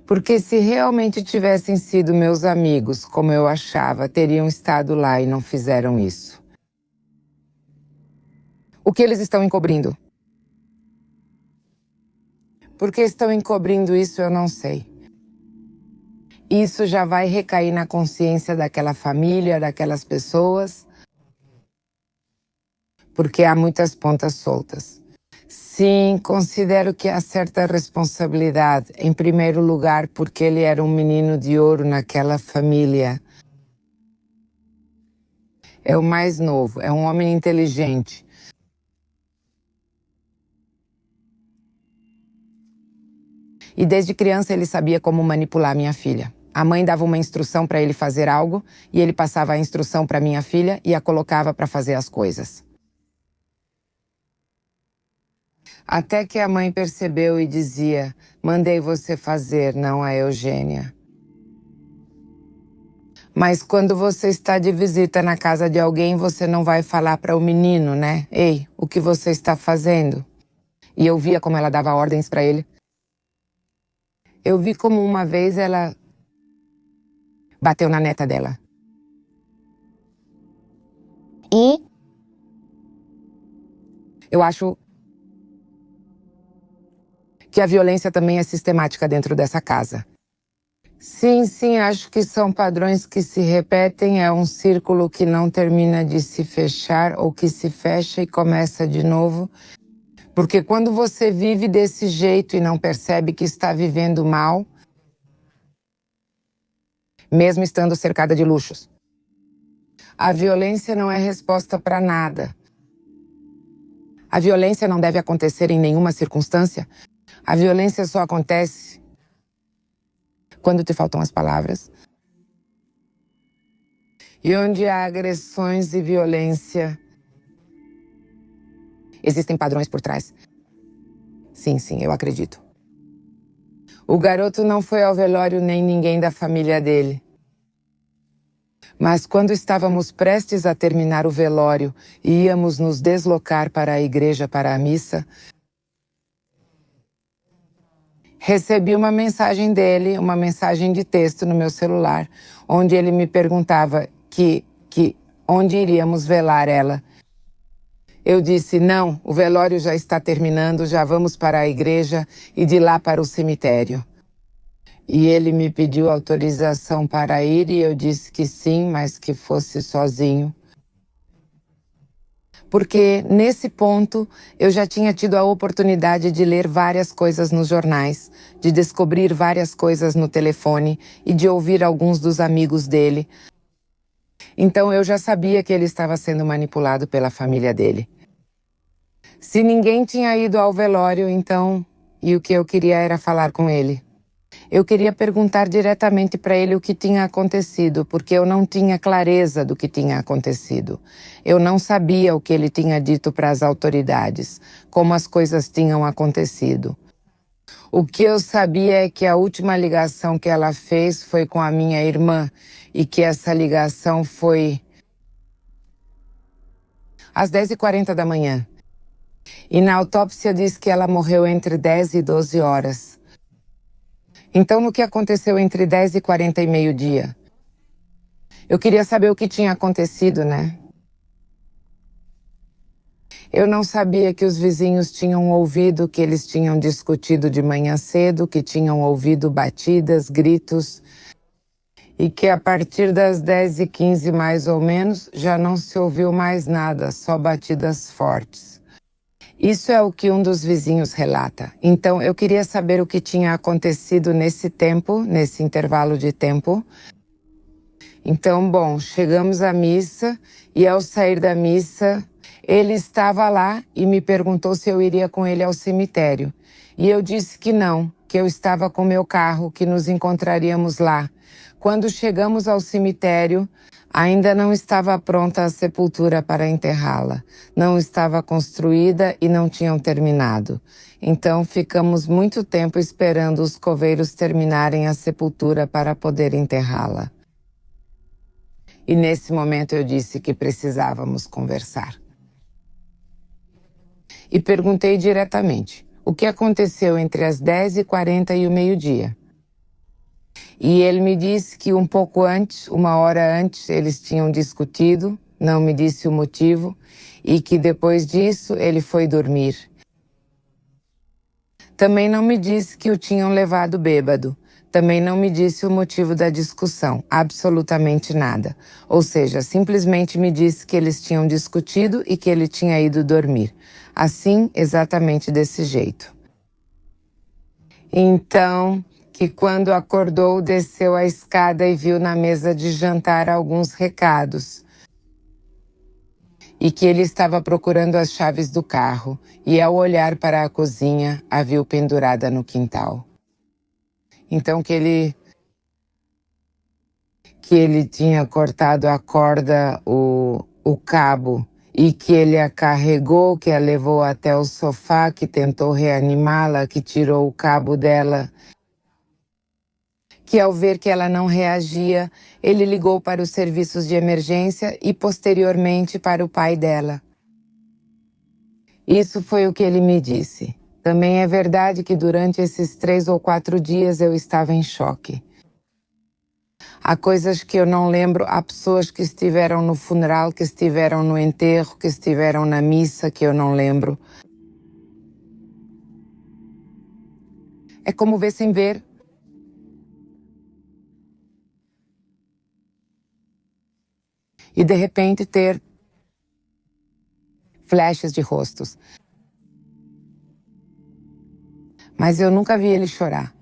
Porque se realmente tivessem sido meus amigos, como eu achava, teriam estado lá e não fizeram isso. O que eles estão encobrindo? Por que estão encobrindo isso, eu não sei. Isso já vai recair na consciência daquela família, daquelas pessoas, porque há muitas pontas soltas. Sim, considero que há certa responsabilidade, em primeiro lugar porque ele era um menino de ouro naquela família. É o mais novo, é um homem inteligente. E desde criança ele sabia como manipular minha filha. A mãe dava uma instrução para ele fazer algo e ele passava a instrução para minha filha e a colocava para fazer as coisas. Até que a mãe percebeu e dizia: mandei você fazer, não a Eugênia. Mas quando você está de visita na casa de alguém, você não vai falar para o menino, né? Ei, o que você está fazendo? E eu via como ela dava ordens para ele. Eu vi como uma vez ela bateu na neta dela. E eu acho que a violência também é sistemática dentro dessa casa. Sim, acho que são padrões que se repetem, é um círculo que não termina de se fechar ou que se fecha e começa de novo. Porque quando você vive desse jeito e não percebe que está vivendo mal, mesmo estando cercada de luxos, a violência não é resposta para nada. A violência não deve acontecer em nenhuma circunstância. A violência só acontece quando te faltam as palavras. E onde há agressões e violência, existem padrões por trás. Sim, eu acredito. O garoto não foi ao velório nem ninguém da família dele. Mas quando estávamos prestes a terminar o velório e íamos nos deslocar para a igreja para a missa, recebi uma mensagem dele, uma mensagem de texto no meu celular, onde ele me perguntava onde iríamos velar ela. Eu disse, não, o velório já está terminando, já vamos para a igreja e de lá para o cemitério. E ele me pediu autorização para ir e eu disse que sim, mas que fosse sozinho. Porque nesse ponto eu já tinha tido a oportunidade de ler várias coisas nos jornais, de descobrir várias coisas no telefone e de ouvir alguns dos amigos dele. Então eu já sabia que ele estava sendo manipulado pela família dele. Se ninguém tinha ido ao velório, então, e o que eu queria era falar com ele. Eu queria perguntar diretamente para ele o que tinha acontecido, porque eu não tinha clareza do que tinha acontecido. Eu não sabia o que ele tinha dito para as autoridades, como as coisas tinham acontecido. O que eu sabia é que a última ligação que ela fez foi com a minha irmã e que essa ligação foi às 10h40 da manhã. E na autópsia diz que ela morreu entre 10 e 12 horas. Então, no que aconteceu entre 10h40 e meio-dia? Eu queria saber o que tinha acontecido, né? Eu não sabia que os vizinhos tinham ouvido, que eles tinham discutido de manhã cedo, que tinham ouvido batidas, gritos, e que a partir das 10h15 mais ou menos já não se ouviu mais nada, só batidas fortes. Isso é o que um dos vizinhos relata. Então, eu queria saber o que tinha acontecido nesse tempo, nesse intervalo de tempo. Então, bom, chegamos à missa e ao sair da missa, ele estava lá e me perguntou se eu iria com ele ao cemitério. E eu disse que não, que eu estava com meu carro, que nos encontraríamos lá. Quando chegamos ao cemitério, ainda não estava pronta a sepultura para enterrá-la. Não estava construída e não tinham terminado. Então ficamos muito tempo esperando os coveiros terminarem a sepultura para poder enterrá-la. E nesse momento eu disse que precisávamos conversar. E perguntei diretamente o que aconteceu entre as 10h40 e o meio-dia. E ele me disse que um pouco antes, uma hora antes, eles tinham discutido, não me disse o motivo, e que depois disso ele foi dormir. Também não me disse que o tinham levado bêbado. Também não me disse o motivo da discussão, absolutamente nada. Ou seja, simplesmente me disse que eles tinham discutido e que ele tinha ido dormir. Assim, exatamente desse jeito. Então, que quando acordou, desceu a escada e viu na mesa de jantar alguns recados. E que ele estava procurando as chaves do carro e, ao olhar para a cozinha, a viu pendurada no quintal. Então que ele tinha cortado a corda, o cabo, e que ele a carregou, que a levou até o sofá, que tentou reanimá-la, que tirou o cabo dela, que ao ver que ela não reagia, ele ligou para os serviços de emergência e posteriormente para o pai dela. Isso foi o que ele me disse. Também é verdade que durante esses 3 ou 4 dias eu estava em choque. Há coisas que eu não lembro, há pessoas que estiveram no funeral, que estiveram no enterro, que estiveram na missa, que eu não lembro. É como ver sem ver. E de repente ter flashes de rostos. Mas eu nunca vi ele chorar.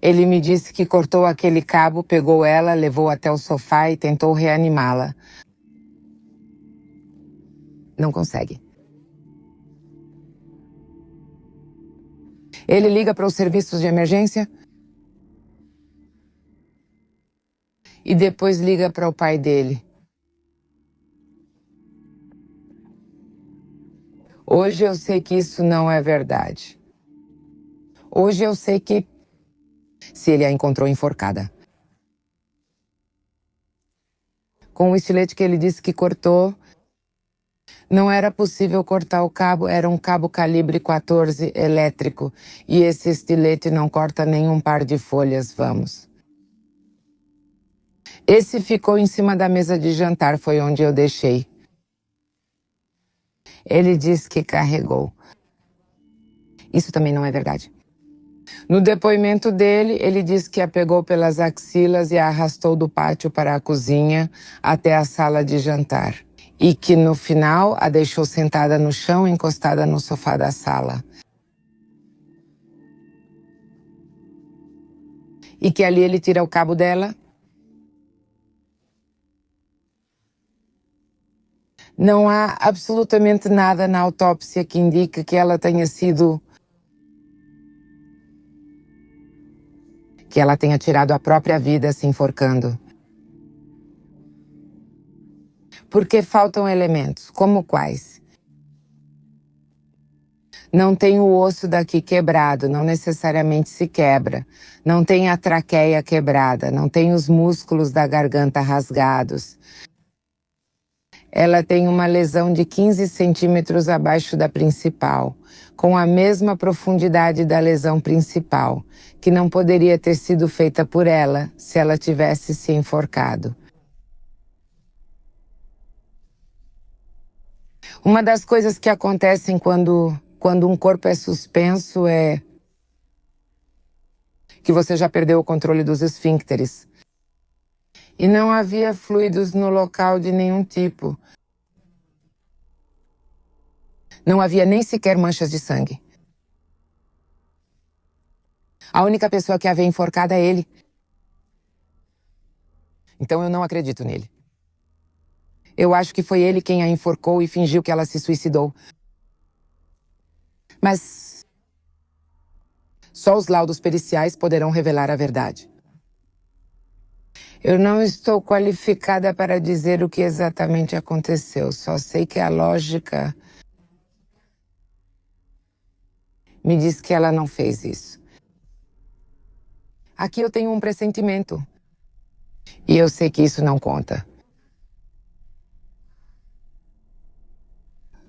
Ele me disse que cortou aquele cabo, pegou ela, levou até o sofá e tentou reanimá-la. Não consegue. Ele liga para os serviços de emergência e depois liga para o pai dele. Hoje eu sei que isso não é verdade. Hoje eu sei que se ele a encontrou enforcada. Com o estilete que ele disse que cortou, não era possível cortar o cabo, era um cabo calibre 14 elétrico, e esse estilete não corta nenhum par de folhas, vamos. Esse ficou em cima da mesa de jantar, foi onde eu deixei. Ele disse que carregou. Isso também não é verdade. No depoimento dele, ele disse que a pegou pelas axilas e a arrastou do pátio para a cozinha até a sala de jantar. E que no final a deixou sentada no chão, encostada no sofá da sala. E que ali ele tira o cabo dela. Não há absolutamente nada na autópsia que indique que ela tenha tirado a própria vida se enforcando. Porque faltam elementos, como quais? Não tem o osso daqui quebrado, não necessariamente se quebra. Não tem a traqueia quebrada, não tem os músculos da garganta rasgados. Ela tem uma lesão de 15 centímetros abaixo da principal, com a mesma profundidade da lesão principal, que não poderia ter sido feita por ela se ela tivesse se enforcado. Uma das coisas que acontecem quando um corpo é suspenso é que você já perdeu o controle dos esfíncteres. E não havia fluidos no local de nenhum tipo. Não havia nem sequer manchas de sangue. A única pessoa que a vê enforcada é ele. Então eu não acredito nele. Eu acho que foi ele quem a enforcou e fingiu que ela se suicidou. Mas só os laudos periciais poderão revelar a verdade. Eu não estou qualificada para dizer o que exatamente aconteceu. Só sei que a lógica me diz que ela não fez isso. Aqui eu tenho um pressentimento. E eu sei que isso não conta.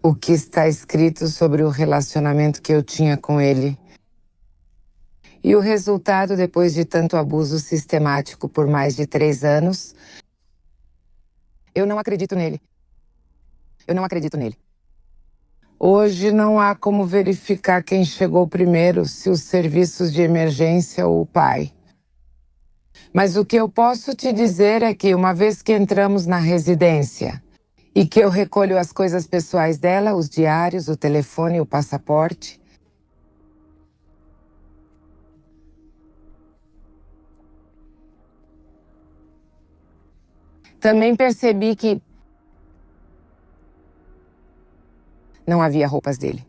O que está escrito sobre o relacionamento que eu tinha com ele. E o resultado, depois de tanto abuso sistemático por mais de 3 anos, eu não acredito nele. Eu não acredito nele. Hoje não há como verificar quem chegou primeiro, se os serviços de emergência ou o pai. Mas o que eu posso te dizer é que uma vez que entramos na residência e que eu recolho as coisas pessoais dela, os diários, o telefone, o passaporte, também percebi que não havia roupas dele.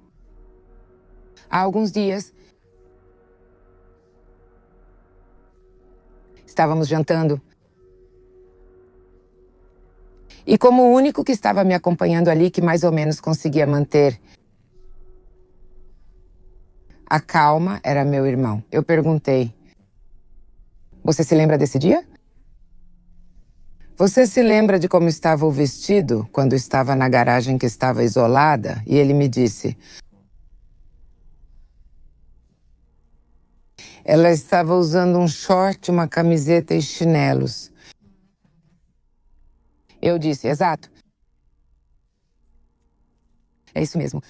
Há alguns dias, estávamos jantando. E como o único que estava me acompanhando ali, que mais ou menos conseguia manter a calma, era meu irmão. Eu perguntei: você se lembra desse dia? Você se lembra de como estava o vestido quando estava na garagem que estava isolada? E ele me disse: ela estava usando um short, uma camiseta e chinelos. Eu disse: exato. É isso mesmo.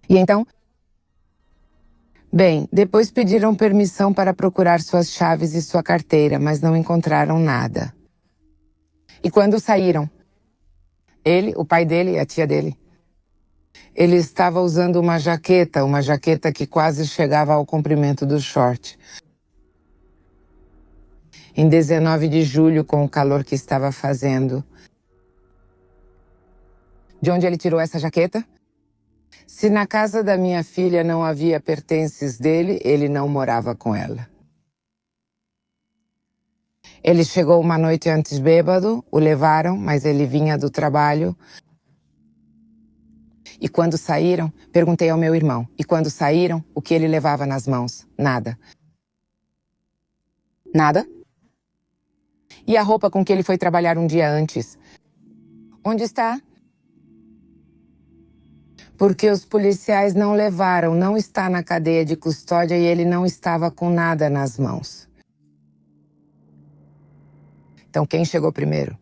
E então? Bem, depois pediram permissão para procurar suas chaves e sua carteira, mas não encontraram nada. E quando saíram, ele, o pai dele e a tia dele, ele estava usando uma jaqueta que quase chegava ao comprimento do short. Em 19 de julho, com o calor que estava fazendo. De onde ele tirou essa jaqueta? Se na casa da minha filha não havia pertences dele, ele não morava com ela. Ele chegou uma noite antes bêbado, o levaram, mas ele vinha do trabalho. E quando saíram, perguntei ao meu irmão. E quando saíram, o que ele levava nas mãos? Nada. Nada? E a roupa com que ele foi trabalhar um dia antes? Onde está? Porque os policiais não levaram, não está na cadeia de custódia e ele não estava com nada nas mãos. Então quem chegou primeiro?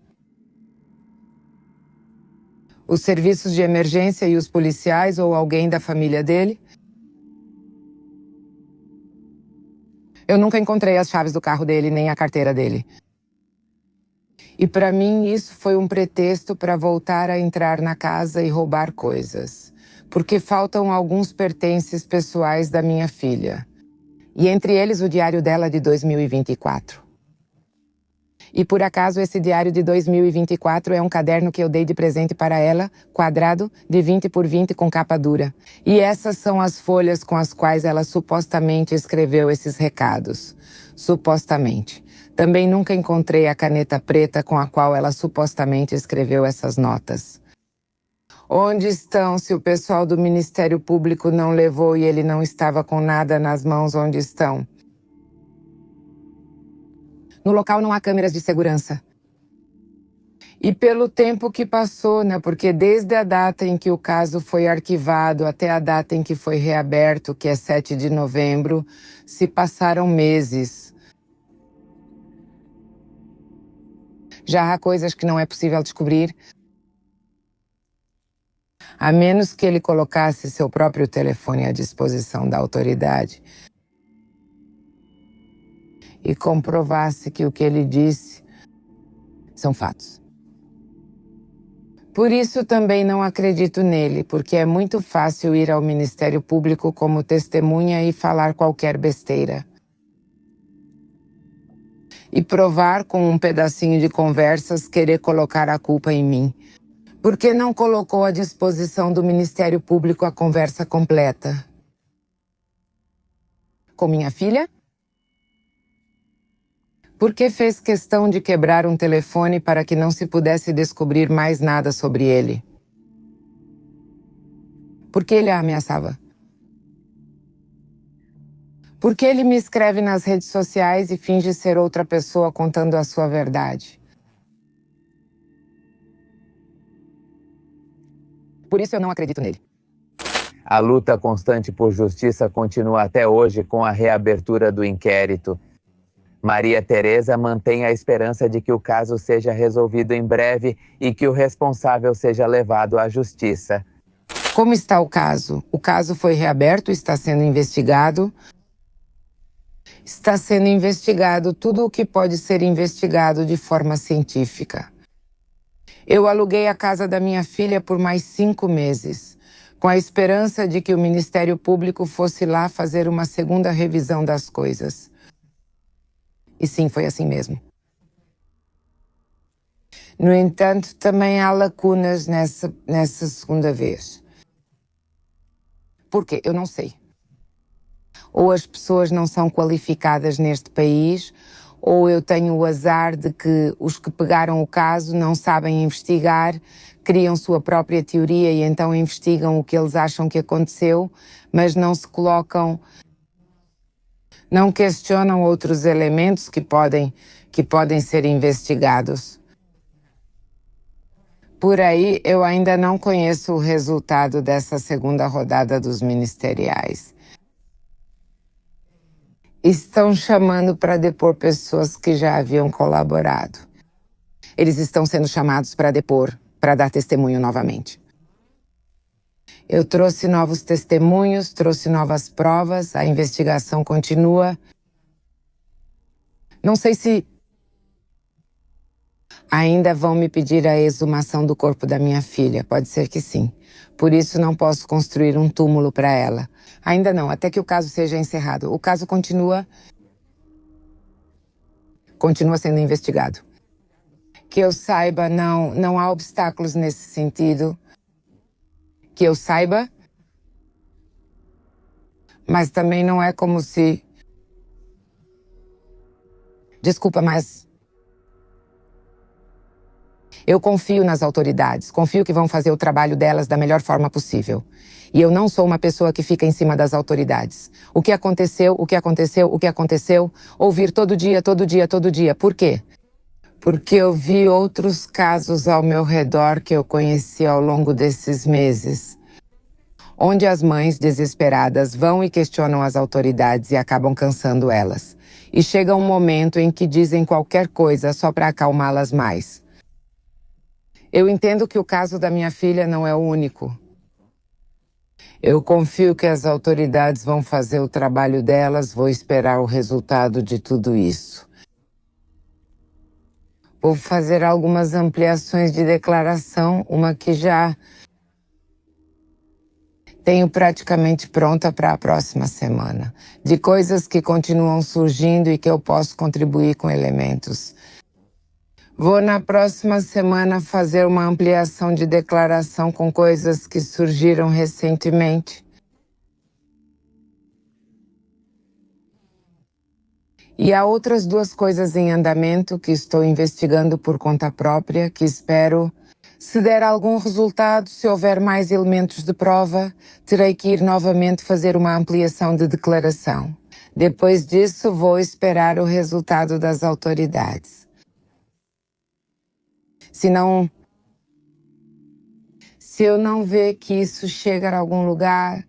Os serviços de emergência e os policiais ou alguém da família dele? Eu nunca encontrei as chaves do carro dele nem a carteira dele. E para mim isso foi um pretexto para voltar a entrar na casa e roubar coisas. Porque faltam alguns pertences pessoais da minha filha. E entre eles o diário dela de 2024. E por acaso esse diário de 2024 é um caderno que eu dei de presente para ela, quadrado, de 20 por 20 com capa dura. E essas são as folhas com as quais ela supostamente escreveu esses recados. Supostamente. Também nunca encontrei a caneta preta com a qual ela supostamente escreveu essas notas. Onde estão se o pessoal do Ministério Público não levou e ele não estava com nada nas mãos? Onde estão? No local não há câmeras de segurança. E pelo tempo que passou, né? Porque desde a data em que o caso foi arquivado até a data em que foi reaberto, que é 7 de novembro, se passaram meses. Já há coisas que não é possível descobrir, a menos que ele colocasse seu próprio telefone à disposição da autoridade e comprovasse que o que ele disse são fatos. Por isso também não acredito nele, porque é muito fácil ir ao Ministério Público como testemunha e falar qualquer besteira. E provar com um pedacinho de conversas querer colocar a culpa em mim. Por que não colocou à disposição do Ministério Público a conversa completa? Com minha filha? Por que fez questão de quebrar um telefone para que não se pudesse descobrir mais nada sobre ele? Por que ele a ameaçava? Por que ele me escreve nas redes sociais e finge ser outra pessoa contando a sua verdade? Por isso eu não acredito nele. A luta constante por justiça continua até hoje com a reabertura do inquérito. Maria Tereza mantém a esperança de que o caso seja resolvido em breve e que o responsável seja levado à justiça. Como está o caso? O caso foi reaberto, está sendo investigado. Está sendo investigado tudo o que pode ser investigado de forma científica. Eu aluguei a casa da minha filha por mais 5 meses, com a esperança de que o Ministério Público fosse lá fazer uma segunda revisão das coisas. E sim, foi assim mesmo. No entanto, também há lacunas nessa segunda vez. Por quê? Eu não sei. Ou as pessoas não são qualificadas neste país, ou eu tenho o azar de que os que pegaram o caso não sabem investigar, criam sua própria teoria e então investigam o que eles acham que aconteceu, mas não se colocam, não questionam outros elementos que podem ser investigados. Por aí, eu ainda não conheço o resultado dessa segunda rodada dos ministeriais. Estão chamando para depor pessoas que já haviam colaborado. Eles estão sendo chamados para depor, para dar testemunho novamente. Eu trouxe novos testemunhos, trouxe novas provas, a investigação continua. Não sei se ainda vão me pedir a exumação do corpo da minha filha. Pode ser que sim. Por isso não posso construir um túmulo para ela. Ainda não, até que o caso seja encerrado. O caso continua sendo investigado. Que eu saiba, não há obstáculos nesse sentido. Que eu saiba. Mas também não é como se... Desculpa, mas... Eu confio nas autoridades, confio que vão fazer o trabalho delas da melhor forma possível. E eu não sou uma pessoa que fica em cima das autoridades. O que aconteceu, o que aconteceu, o que aconteceu, ouvir todo dia, todo dia, todo dia. Por quê? Porque eu vi outros casos ao meu redor que eu conheci ao longo desses meses, onde as mães desesperadas vão e questionam as autoridades e acabam cansando elas. E chega um momento em que dizem qualquer coisa só para acalmá-las mais. Eu entendo que o caso da minha filha não é o único. Eu confio que as autoridades vão fazer o trabalho delas, vou esperar o resultado de tudo isso. Vou fazer algumas ampliações de declaração, uma que já tenho praticamente pronta para a próxima semana, de coisas que continuam surgindo e que eu posso contribuir com elementos. Vou na próxima semana fazer uma ampliação de declaração com coisas que surgiram recentemente. E há outras duas coisas em andamento que estou investigando por conta própria, que espero, se der algum resultado, se houver mais elementos de prova, terei que ir novamente fazer uma ampliação de declaração. Depois disso, vou esperar o resultado das autoridades. Se eu não ver que isso chega a algum lugar,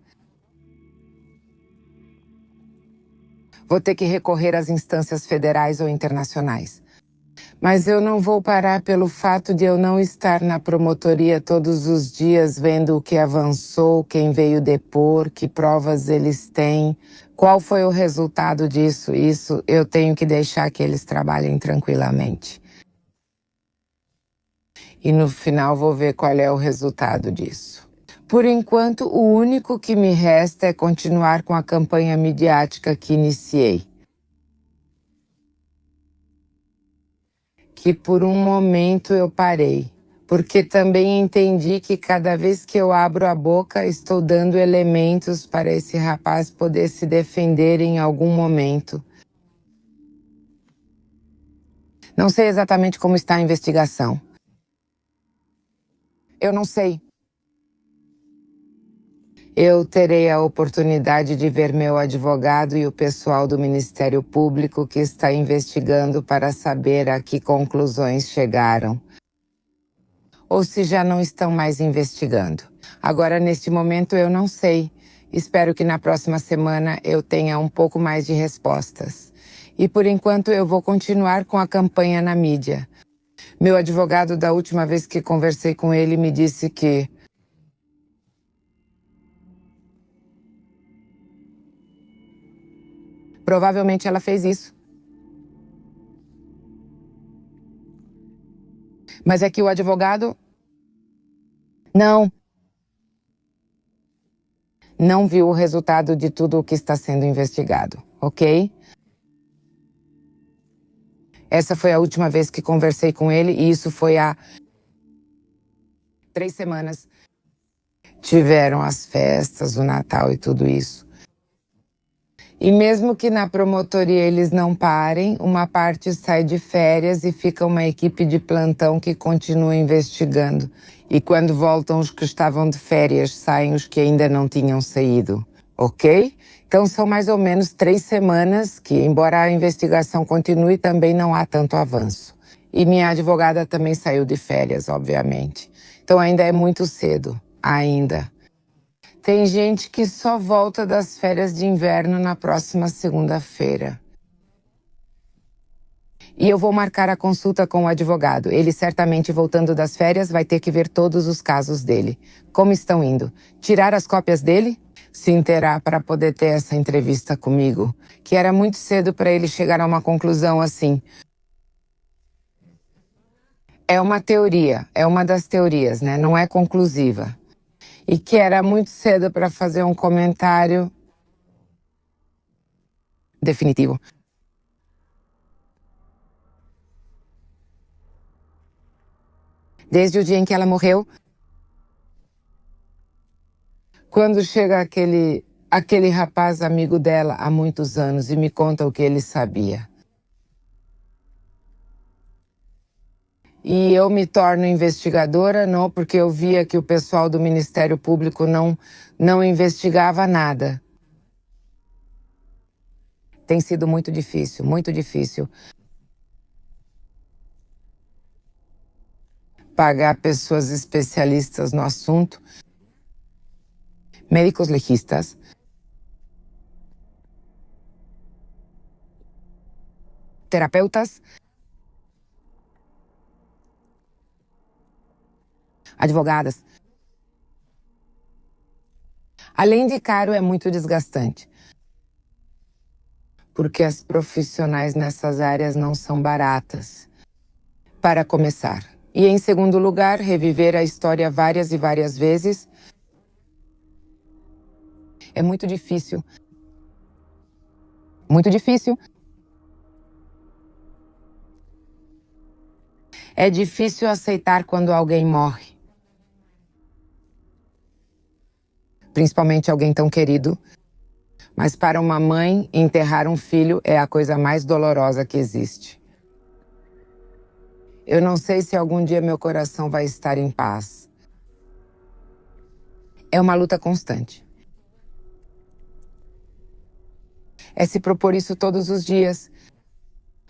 vou ter que recorrer às instâncias federais ou internacionais. Mas eu não vou parar pelo fato de eu não estar na promotoria todos os dias vendo o que avançou, quem veio depor, que provas eles têm, qual foi o resultado disso. Isso eu tenho que deixar que eles trabalhem tranquilamente. E no final vou ver qual é o resultado disso. Por enquanto, o único que me resta é continuar com a campanha midiática que iniciei. Que por um momento eu parei, porque também entendi que cada vez que eu abro a boca, estou dando elementos para esse rapaz poder se defender em algum momento. Não sei exatamente como está a investigação. Eu não sei. Eu terei a oportunidade de ver meu advogado e o pessoal do Ministério Público que está investigando para saber a que conclusões chegaram. Ou se já não estão mais investigando. Agora, neste momento, eu não sei. Espero que na próxima semana eu tenha um pouco mais de respostas. E por enquanto eu vou continuar com a campanha na mídia. Meu advogado, da última vez que conversei com ele, me disse que provavelmente ela fez isso. Mas é que o advogado não viu o resultado de tudo o que está sendo investigado, ok? Essa foi a última vez que conversei com ele e isso foi há 3 semanas. Tiveram as festas, o Natal e tudo isso. E mesmo que na promotoria eles não parem, uma parte sai de férias e fica uma equipe de plantão que continua investigando. E quando voltam os que estavam de férias, saem os que ainda não tinham saído, ok? Então são mais ou menos 3 semanas que, embora a investigação continue, também não há tanto avanço. E minha advogada também saiu de férias, obviamente. Então ainda é muito cedo, ainda. Tem gente que só volta das férias de inverno na próxima segunda-feira. E eu vou marcar a consulta com o advogado. Ele certamente, voltando das férias, vai ter que ver todos os casos dele. Como estão indo? Tirar as cópias dele? Se inteirar para poder ter essa entrevista comigo. Que era muito cedo para ele chegar a uma conclusão assim. É uma teoria, é uma das teorias, né? Não é conclusiva. E que era muito cedo para fazer um comentário definitivo. Desde o dia em que ela morreu, quando chega aquele rapaz amigo dela há muitos anos e me conta o que ele sabia. E eu me torno investigadora, não, porque eu via que o pessoal do Ministério Público não investigava nada. Tem sido muito difícil, pagar pessoas especialistas no assunto, médicos legistas, terapeutas, advogadas. Além de caro, é muito desgastante, porque as profissionais nessas áreas não são baratas, para começar. E, em segundo lugar, reviver a história várias e várias vezes é muito difícil. Muito difícil. É difícil aceitar quando alguém morre. Principalmente alguém tão querido. Mas para uma mãe, enterrar um filho é a coisa mais dolorosa que existe. Eu não sei se algum dia meu coração vai estar em paz. É uma luta constante. É se propor isso todos os dias.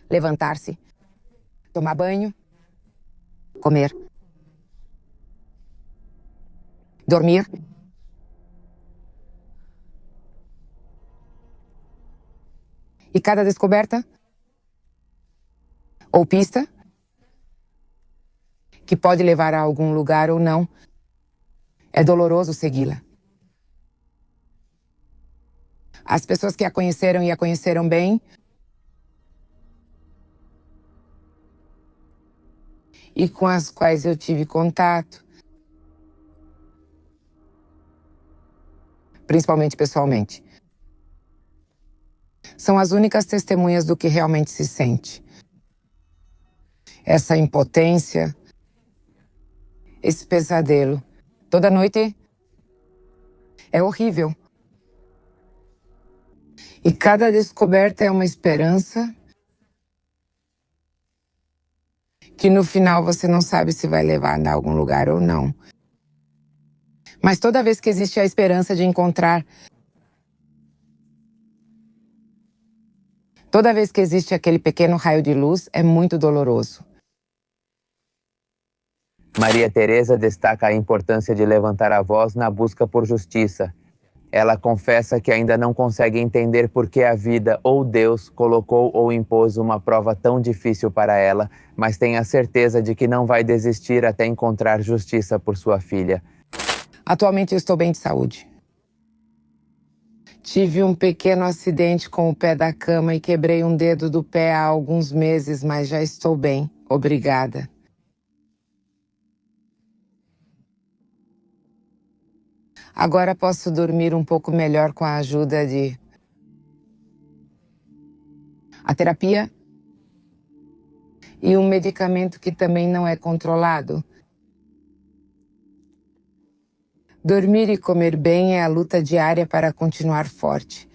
Levantar-se, tomar banho, comer, dormir. E cada descoberta ou pista que pode levar a algum lugar ou não, é doloroso segui-la. As pessoas que a conheceram e a conheceram bem e com as quais eu tive contato, principalmente pessoalmente, são as únicas testemunhas do que realmente se sente. Essa impotência, esse pesadelo, toda noite é horrível. E cada descoberta é uma esperança que no final você não sabe se vai levar a algum lugar ou não. Mas toda vez que existe a esperança de encontrar, toda vez que existe aquele pequeno raio de luz, é muito doloroso. Maria Teresa destaca a importância de levantar a voz na busca por justiça. Ela confessa que ainda não consegue entender por que a vida ou Deus colocou ou impôs uma prova tão difícil para ela, mas tem a certeza de que não vai desistir até encontrar justiça por sua filha. Atualmente eu estou bem de saúde. Tive um pequeno acidente com o pé da cama e quebrei um dedo do pé há alguns meses, mas já estou bem. Obrigada. Agora posso dormir um pouco melhor com a ajuda de a terapia e um medicamento que também não é controlado. Dormir e comer bem é a luta diária para continuar forte.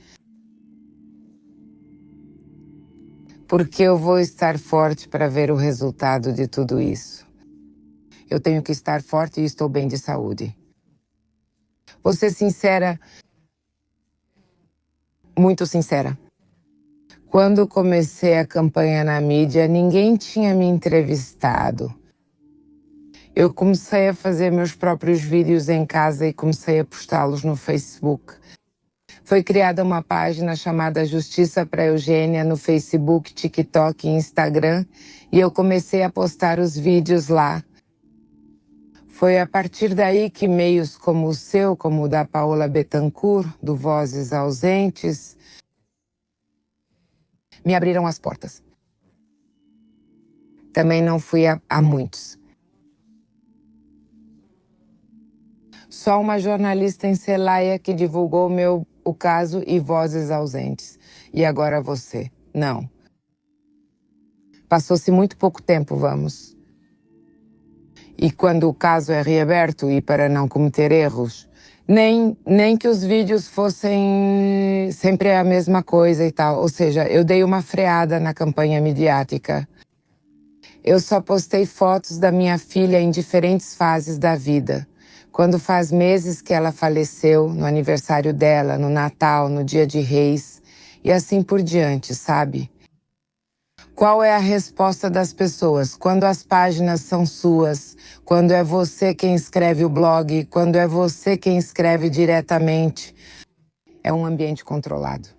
Porque eu vou estar forte para ver o resultado de tudo isso. Eu tenho que estar forte e estou bem de saúde. Vou ser sincera, muito sincera. Quando comecei a campanha na mídia, ninguém tinha me entrevistado. Eu comecei a fazer meus próprios vídeos em casa e comecei a postá-los no Facebook. Foi criada uma página chamada Justiça para Eugênia no Facebook, TikTok e Instagram, e eu comecei a postar os vídeos lá. Foi a partir daí que meios como o seu, como o da Paola Bettencourt, do Vozes Ausentes, me abriram as portas. Também não fui a muitos. Só uma jornalista em Celaya que divulgou o caso e Vozes Ausentes. E agora você. Não. Passou-se muito pouco tempo, vamos. E quando o caso é reaberto e para não cometer erros, nem que os vídeos fossem sempre a mesma coisa e tal. Ou seja, eu dei uma freada na campanha midiática. Eu só postei fotos da minha filha em diferentes fases da vida. Quando faz meses que ela faleceu, no aniversário dela, no Natal, no Dia de Reis, e assim por diante, sabe? Qual é a resposta das pessoas? Quando as páginas são suas, quando é você quem escreve o blog, quando é você quem escreve diretamente, é um ambiente controlado.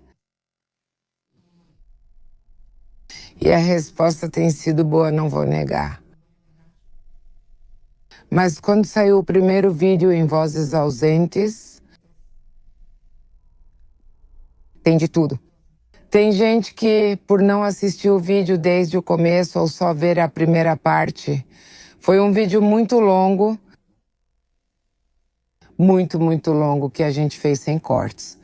E a resposta tem sido boa, não vou negar. Mas quando saiu o primeiro vídeo em Vozes Ausentes, tem de tudo. Tem gente que, por não assistir o vídeo desde o começo ou só ver a primeira parte, foi um vídeo muito longo, muito longo, que a gente fez sem cortes.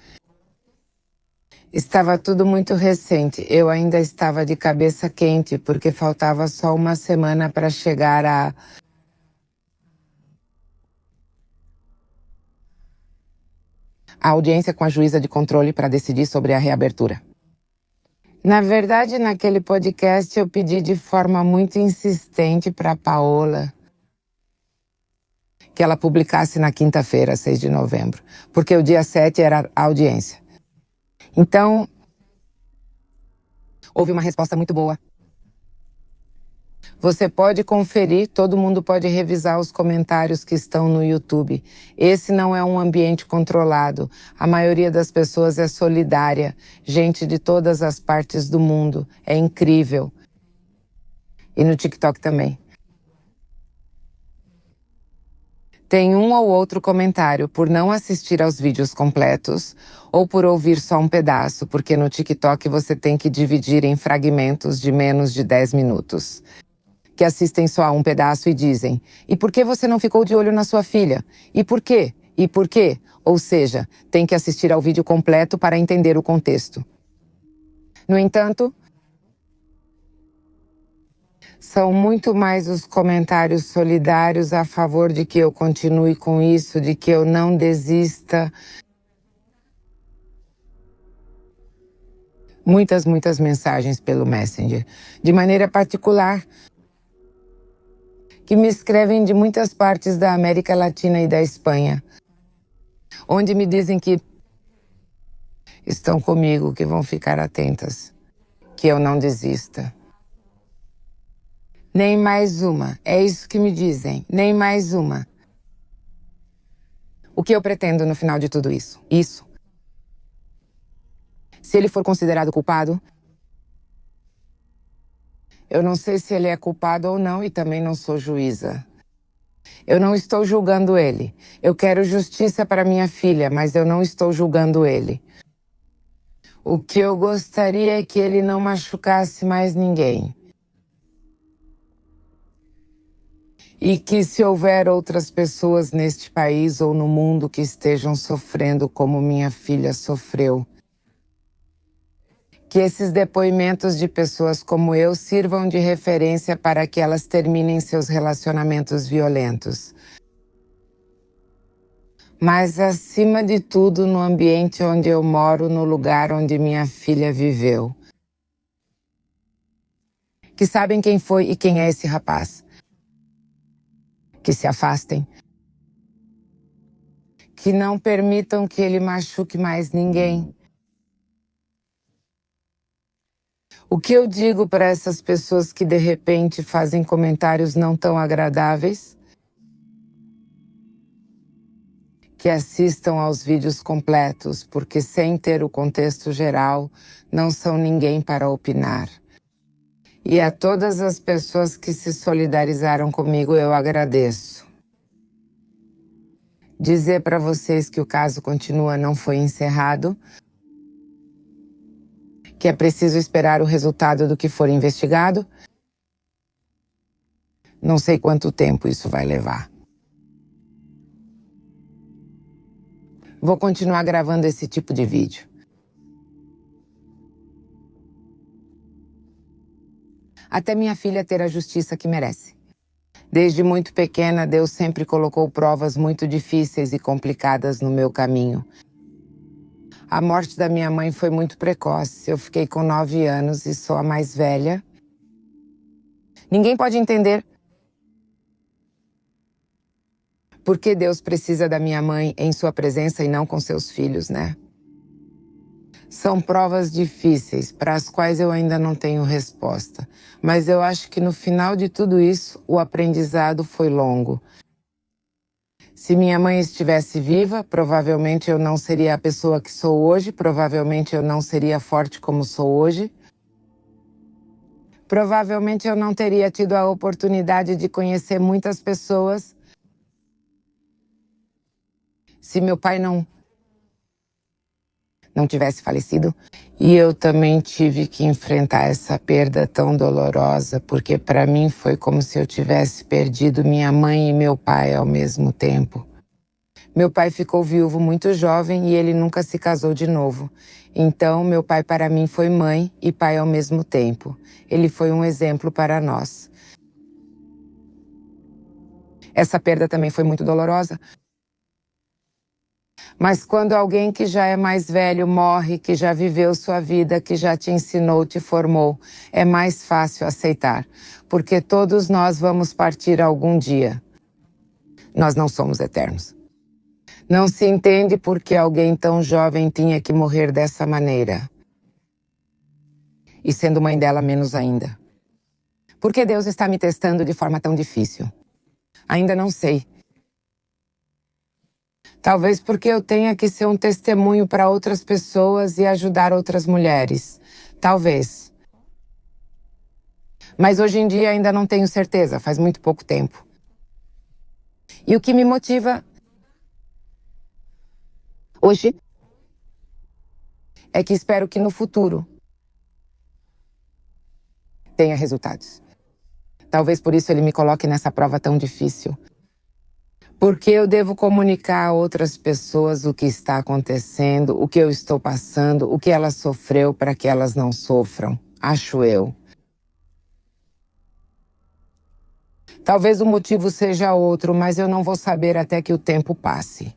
Estava tudo muito recente. Eu ainda estava de cabeça quente, porque faltava só uma semana para chegar a audiência com a juíza de controle para decidir sobre a reabertura. Na verdade, naquele podcast eu pedi de forma muito insistente para Paola que ela publicasse na quinta-feira, 6 de novembro, porque o dia 7 era a audiência. Então, houve uma resposta muito boa. Você pode conferir, todo mundo pode revisar os comentários que estão no YouTube. Esse não é um ambiente controlado. A maioria das pessoas é solidária, gente de todas as partes do mundo. É incrível. E no TikTok também. Tem um ou outro comentário por não assistir aos vídeos completos ou por ouvir só um pedaço, porque no TikTok você tem que dividir em fragmentos de menos de 10 minutos. Que assistem só a um pedaço e dizem: e por que você não ficou de olho na sua filha? E por quê? E por quê? Ou seja, tem que assistir ao vídeo completo para entender o contexto. No entanto, são muito mais os comentários solidários a favor de que eu continue com isso, de que eu não desista. Muitas mensagens pelo Messenger, de maneira particular, que me escrevem de muitas partes da América Latina e da Espanha, onde me dizem que estão comigo, que vão ficar atentas, que eu não desista. Nem mais uma, é isso que me dizem, nem mais uma. O que eu pretendo no final de tudo isso? Isso. Se ele for considerado culpado, eu não sei se ele é culpado ou não e também não sou juíza. Eu não estou julgando ele. Eu quero justiça para minha filha, mas eu não estou julgando ele. O que eu gostaria é que ele não machucasse mais ninguém. E que se houver outras pessoas neste país ou no mundo que estejam sofrendo como minha filha sofreu, que esses depoimentos de pessoas como eu sirvam de referência para que elas terminem seus relacionamentos violentos. Mas, acima de tudo, no ambiente onde eu moro, no lugar onde minha filha viveu. Que sabem quem foi e quem é esse rapaz. Que se afastem. Que não permitam que ele machuque mais ninguém. O que eu digo para essas pessoas que de repente fazem comentários não tão agradáveis? Que assistam aos vídeos completos, porque sem ter o contexto geral, não são ninguém para opinar. E a todas as pessoas que se solidarizaram comigo, eu agradeço. Dizer para vocês que o caso continua não foi encerrado, que é preciso esperar o resultado do que for investigado. Não sei quanto tempo isso vai levar. Vou continuar gravando esse tipo de vídeo. Até minha filha ter a justiça que merece. Desde muito pequena, Deus sempre colocou provas muito difíceis e complicadas no meu caminho. A morte da minha mãe foi muito precoce. Eu fiquei com 9 anos e sou a mais velha. Ninguém pode entender por que Deus precisa da minha mãe em sua presença e não com seus filhos, né? São provas difíceis para as quais eu ainda não tenho resposta, mas eu acho que no final de tudo isso, o aprendizado foi longo. Se minha mãe estivesse viva, provavelmente eu não seria a pessoa que sou hoje, provavelmente eu não seria forte como sou hoje. Provavelmente eu não teria tido a oportunidade de conhecer muitas pessoas se meu pai não tivesse falecido. E eu também tive que enfrentar essa perda tão dolorosa, porque para mim foi como se eu tivesse perdido minha mãe e meu pai ao mesmo tempo. Meu pai ficou viúvo muito jovem e ele nunca se casou de novo. Então, meu pai para mim foi mãe e pai ao mesmo tempo. Ele foi um exemplo para nós. Essa perda também foi muito dolorosa. Mas quando alguém que já é mais velho morre, que já viveu sua vida, que já te ensinou, te formou, é mais fácil aceitar, porque todos nós vamos partir algum dia. Nós não somos eternos. Não se entende por que alguém tão jovem tinha que morrer dessa maneira. E sendo mãe dela, menos ainda. Por que Deus está me testando de forma tão difícil? Ainda não sei. Talvez porque eu tenha que ser um testemunho para outras pessoas e ajudar outras mulheres. Talvez. Mas hoje em dia ainda não tenho certeza, faz muito pouco tempo. E o que me motiva hoje é que espero que no futuro tenha resultados. Talvez por isso ele me coloque nessa prova tão difícil. Porque eu devo comunicar a outras pessoas o que está acontecendo, o que eu estou passando, o que ela sofreu para que elas não sofram, acho eu. Talvez o motivo seja outro, mas eu não vou saber até que o tempo passe.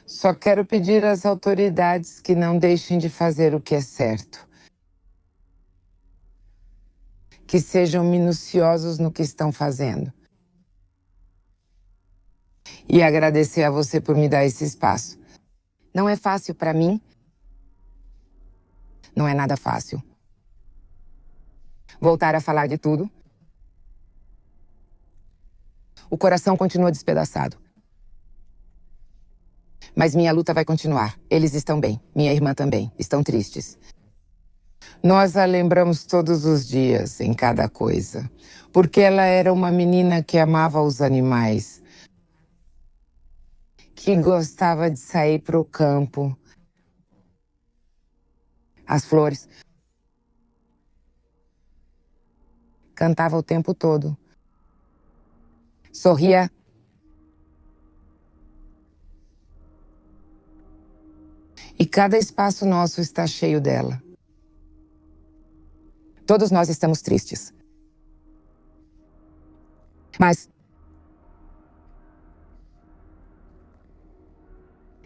Só quero pedir às autoridades que não deixem de fazer o que é certo. Que sejam minuciosos no que estão fazendo. E agradecer a você por me dar esse espaço. Não é fácil para mim. Não é nada fácil. Voltar a falar de tudo. O coração continua despedaçado. Mas minha luta vai continuar. Eles estão bem. Minha irmã também. Estão tristes. Nós a lembramos todos os dias, em cada coisa. Porque ela era uma menina que amava os animais. Que gostava de sair para o campo. As flores. Cantava o tempo todo. Sorria. E cada espaço nosso está cheio dela. Todos nós estamos tristes. Mas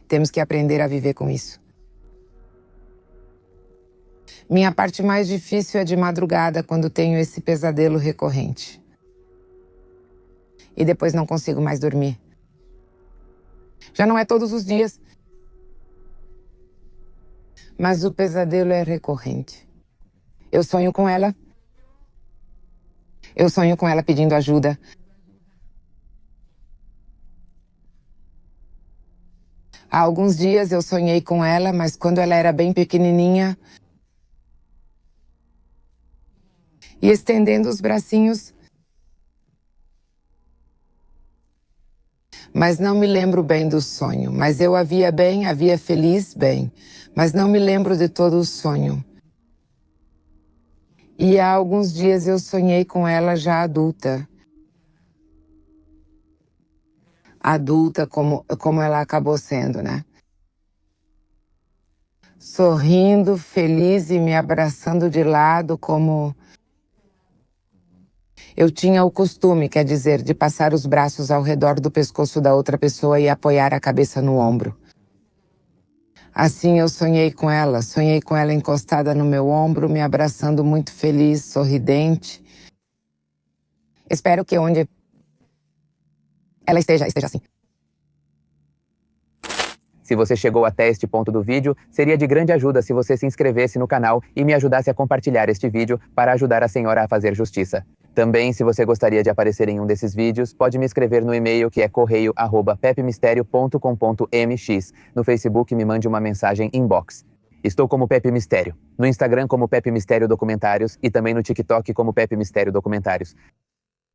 temos que aprender a viver com isso. Minha parte mais difícil é de madrugada, quando tenho esse pesadelo recorrente. E depois não consigo mais dormir. Já não é todos os dias. Mas o pesadelo é recorrente. Eu sonho com ela. Eu sonho com ela pedindo ajuda. Há alguns dias eu sonhei com ela, mas quando ela era bem pequenininha. E estendendo os bracinhos. Mas não me lembro bem do sonho. Mas eu a via bem, a via feliz bem. Mas não me lembro de todo o sonho. E há alguns dias eu sonhei com ela já adulta. Adulta como ela acabou sendo, né? Sorrindo, feliz e me abraçando de lado como... Eu tinha o costume, quer dizer, de passar os braços ao redor do pescoço da outra pessoa e apoiar a cabeça no ombro. Assim eu sonhei com ela encostada no meu ombro, me abraçando muito feliz, sorridente. Espero que onde ela esteja assim. Se você chegou até este ponto do vídeo, seria de grande ajuda se você se inscrevesse no canal e me ajudasse a compartilhar este vídeo para ajudar a senhora a fazer justiça. Também, se você gostaria de aparecer em um desses vídeos, pode me escrever no e-mail que é correio@pepemistério.com.mx. No Facebook, me mande uma mensagem inbox. Estou como Pepe Mistério, no Instagram como Pepe Mistério Documentários e também no TikTok como Pepe Mistério Documentários.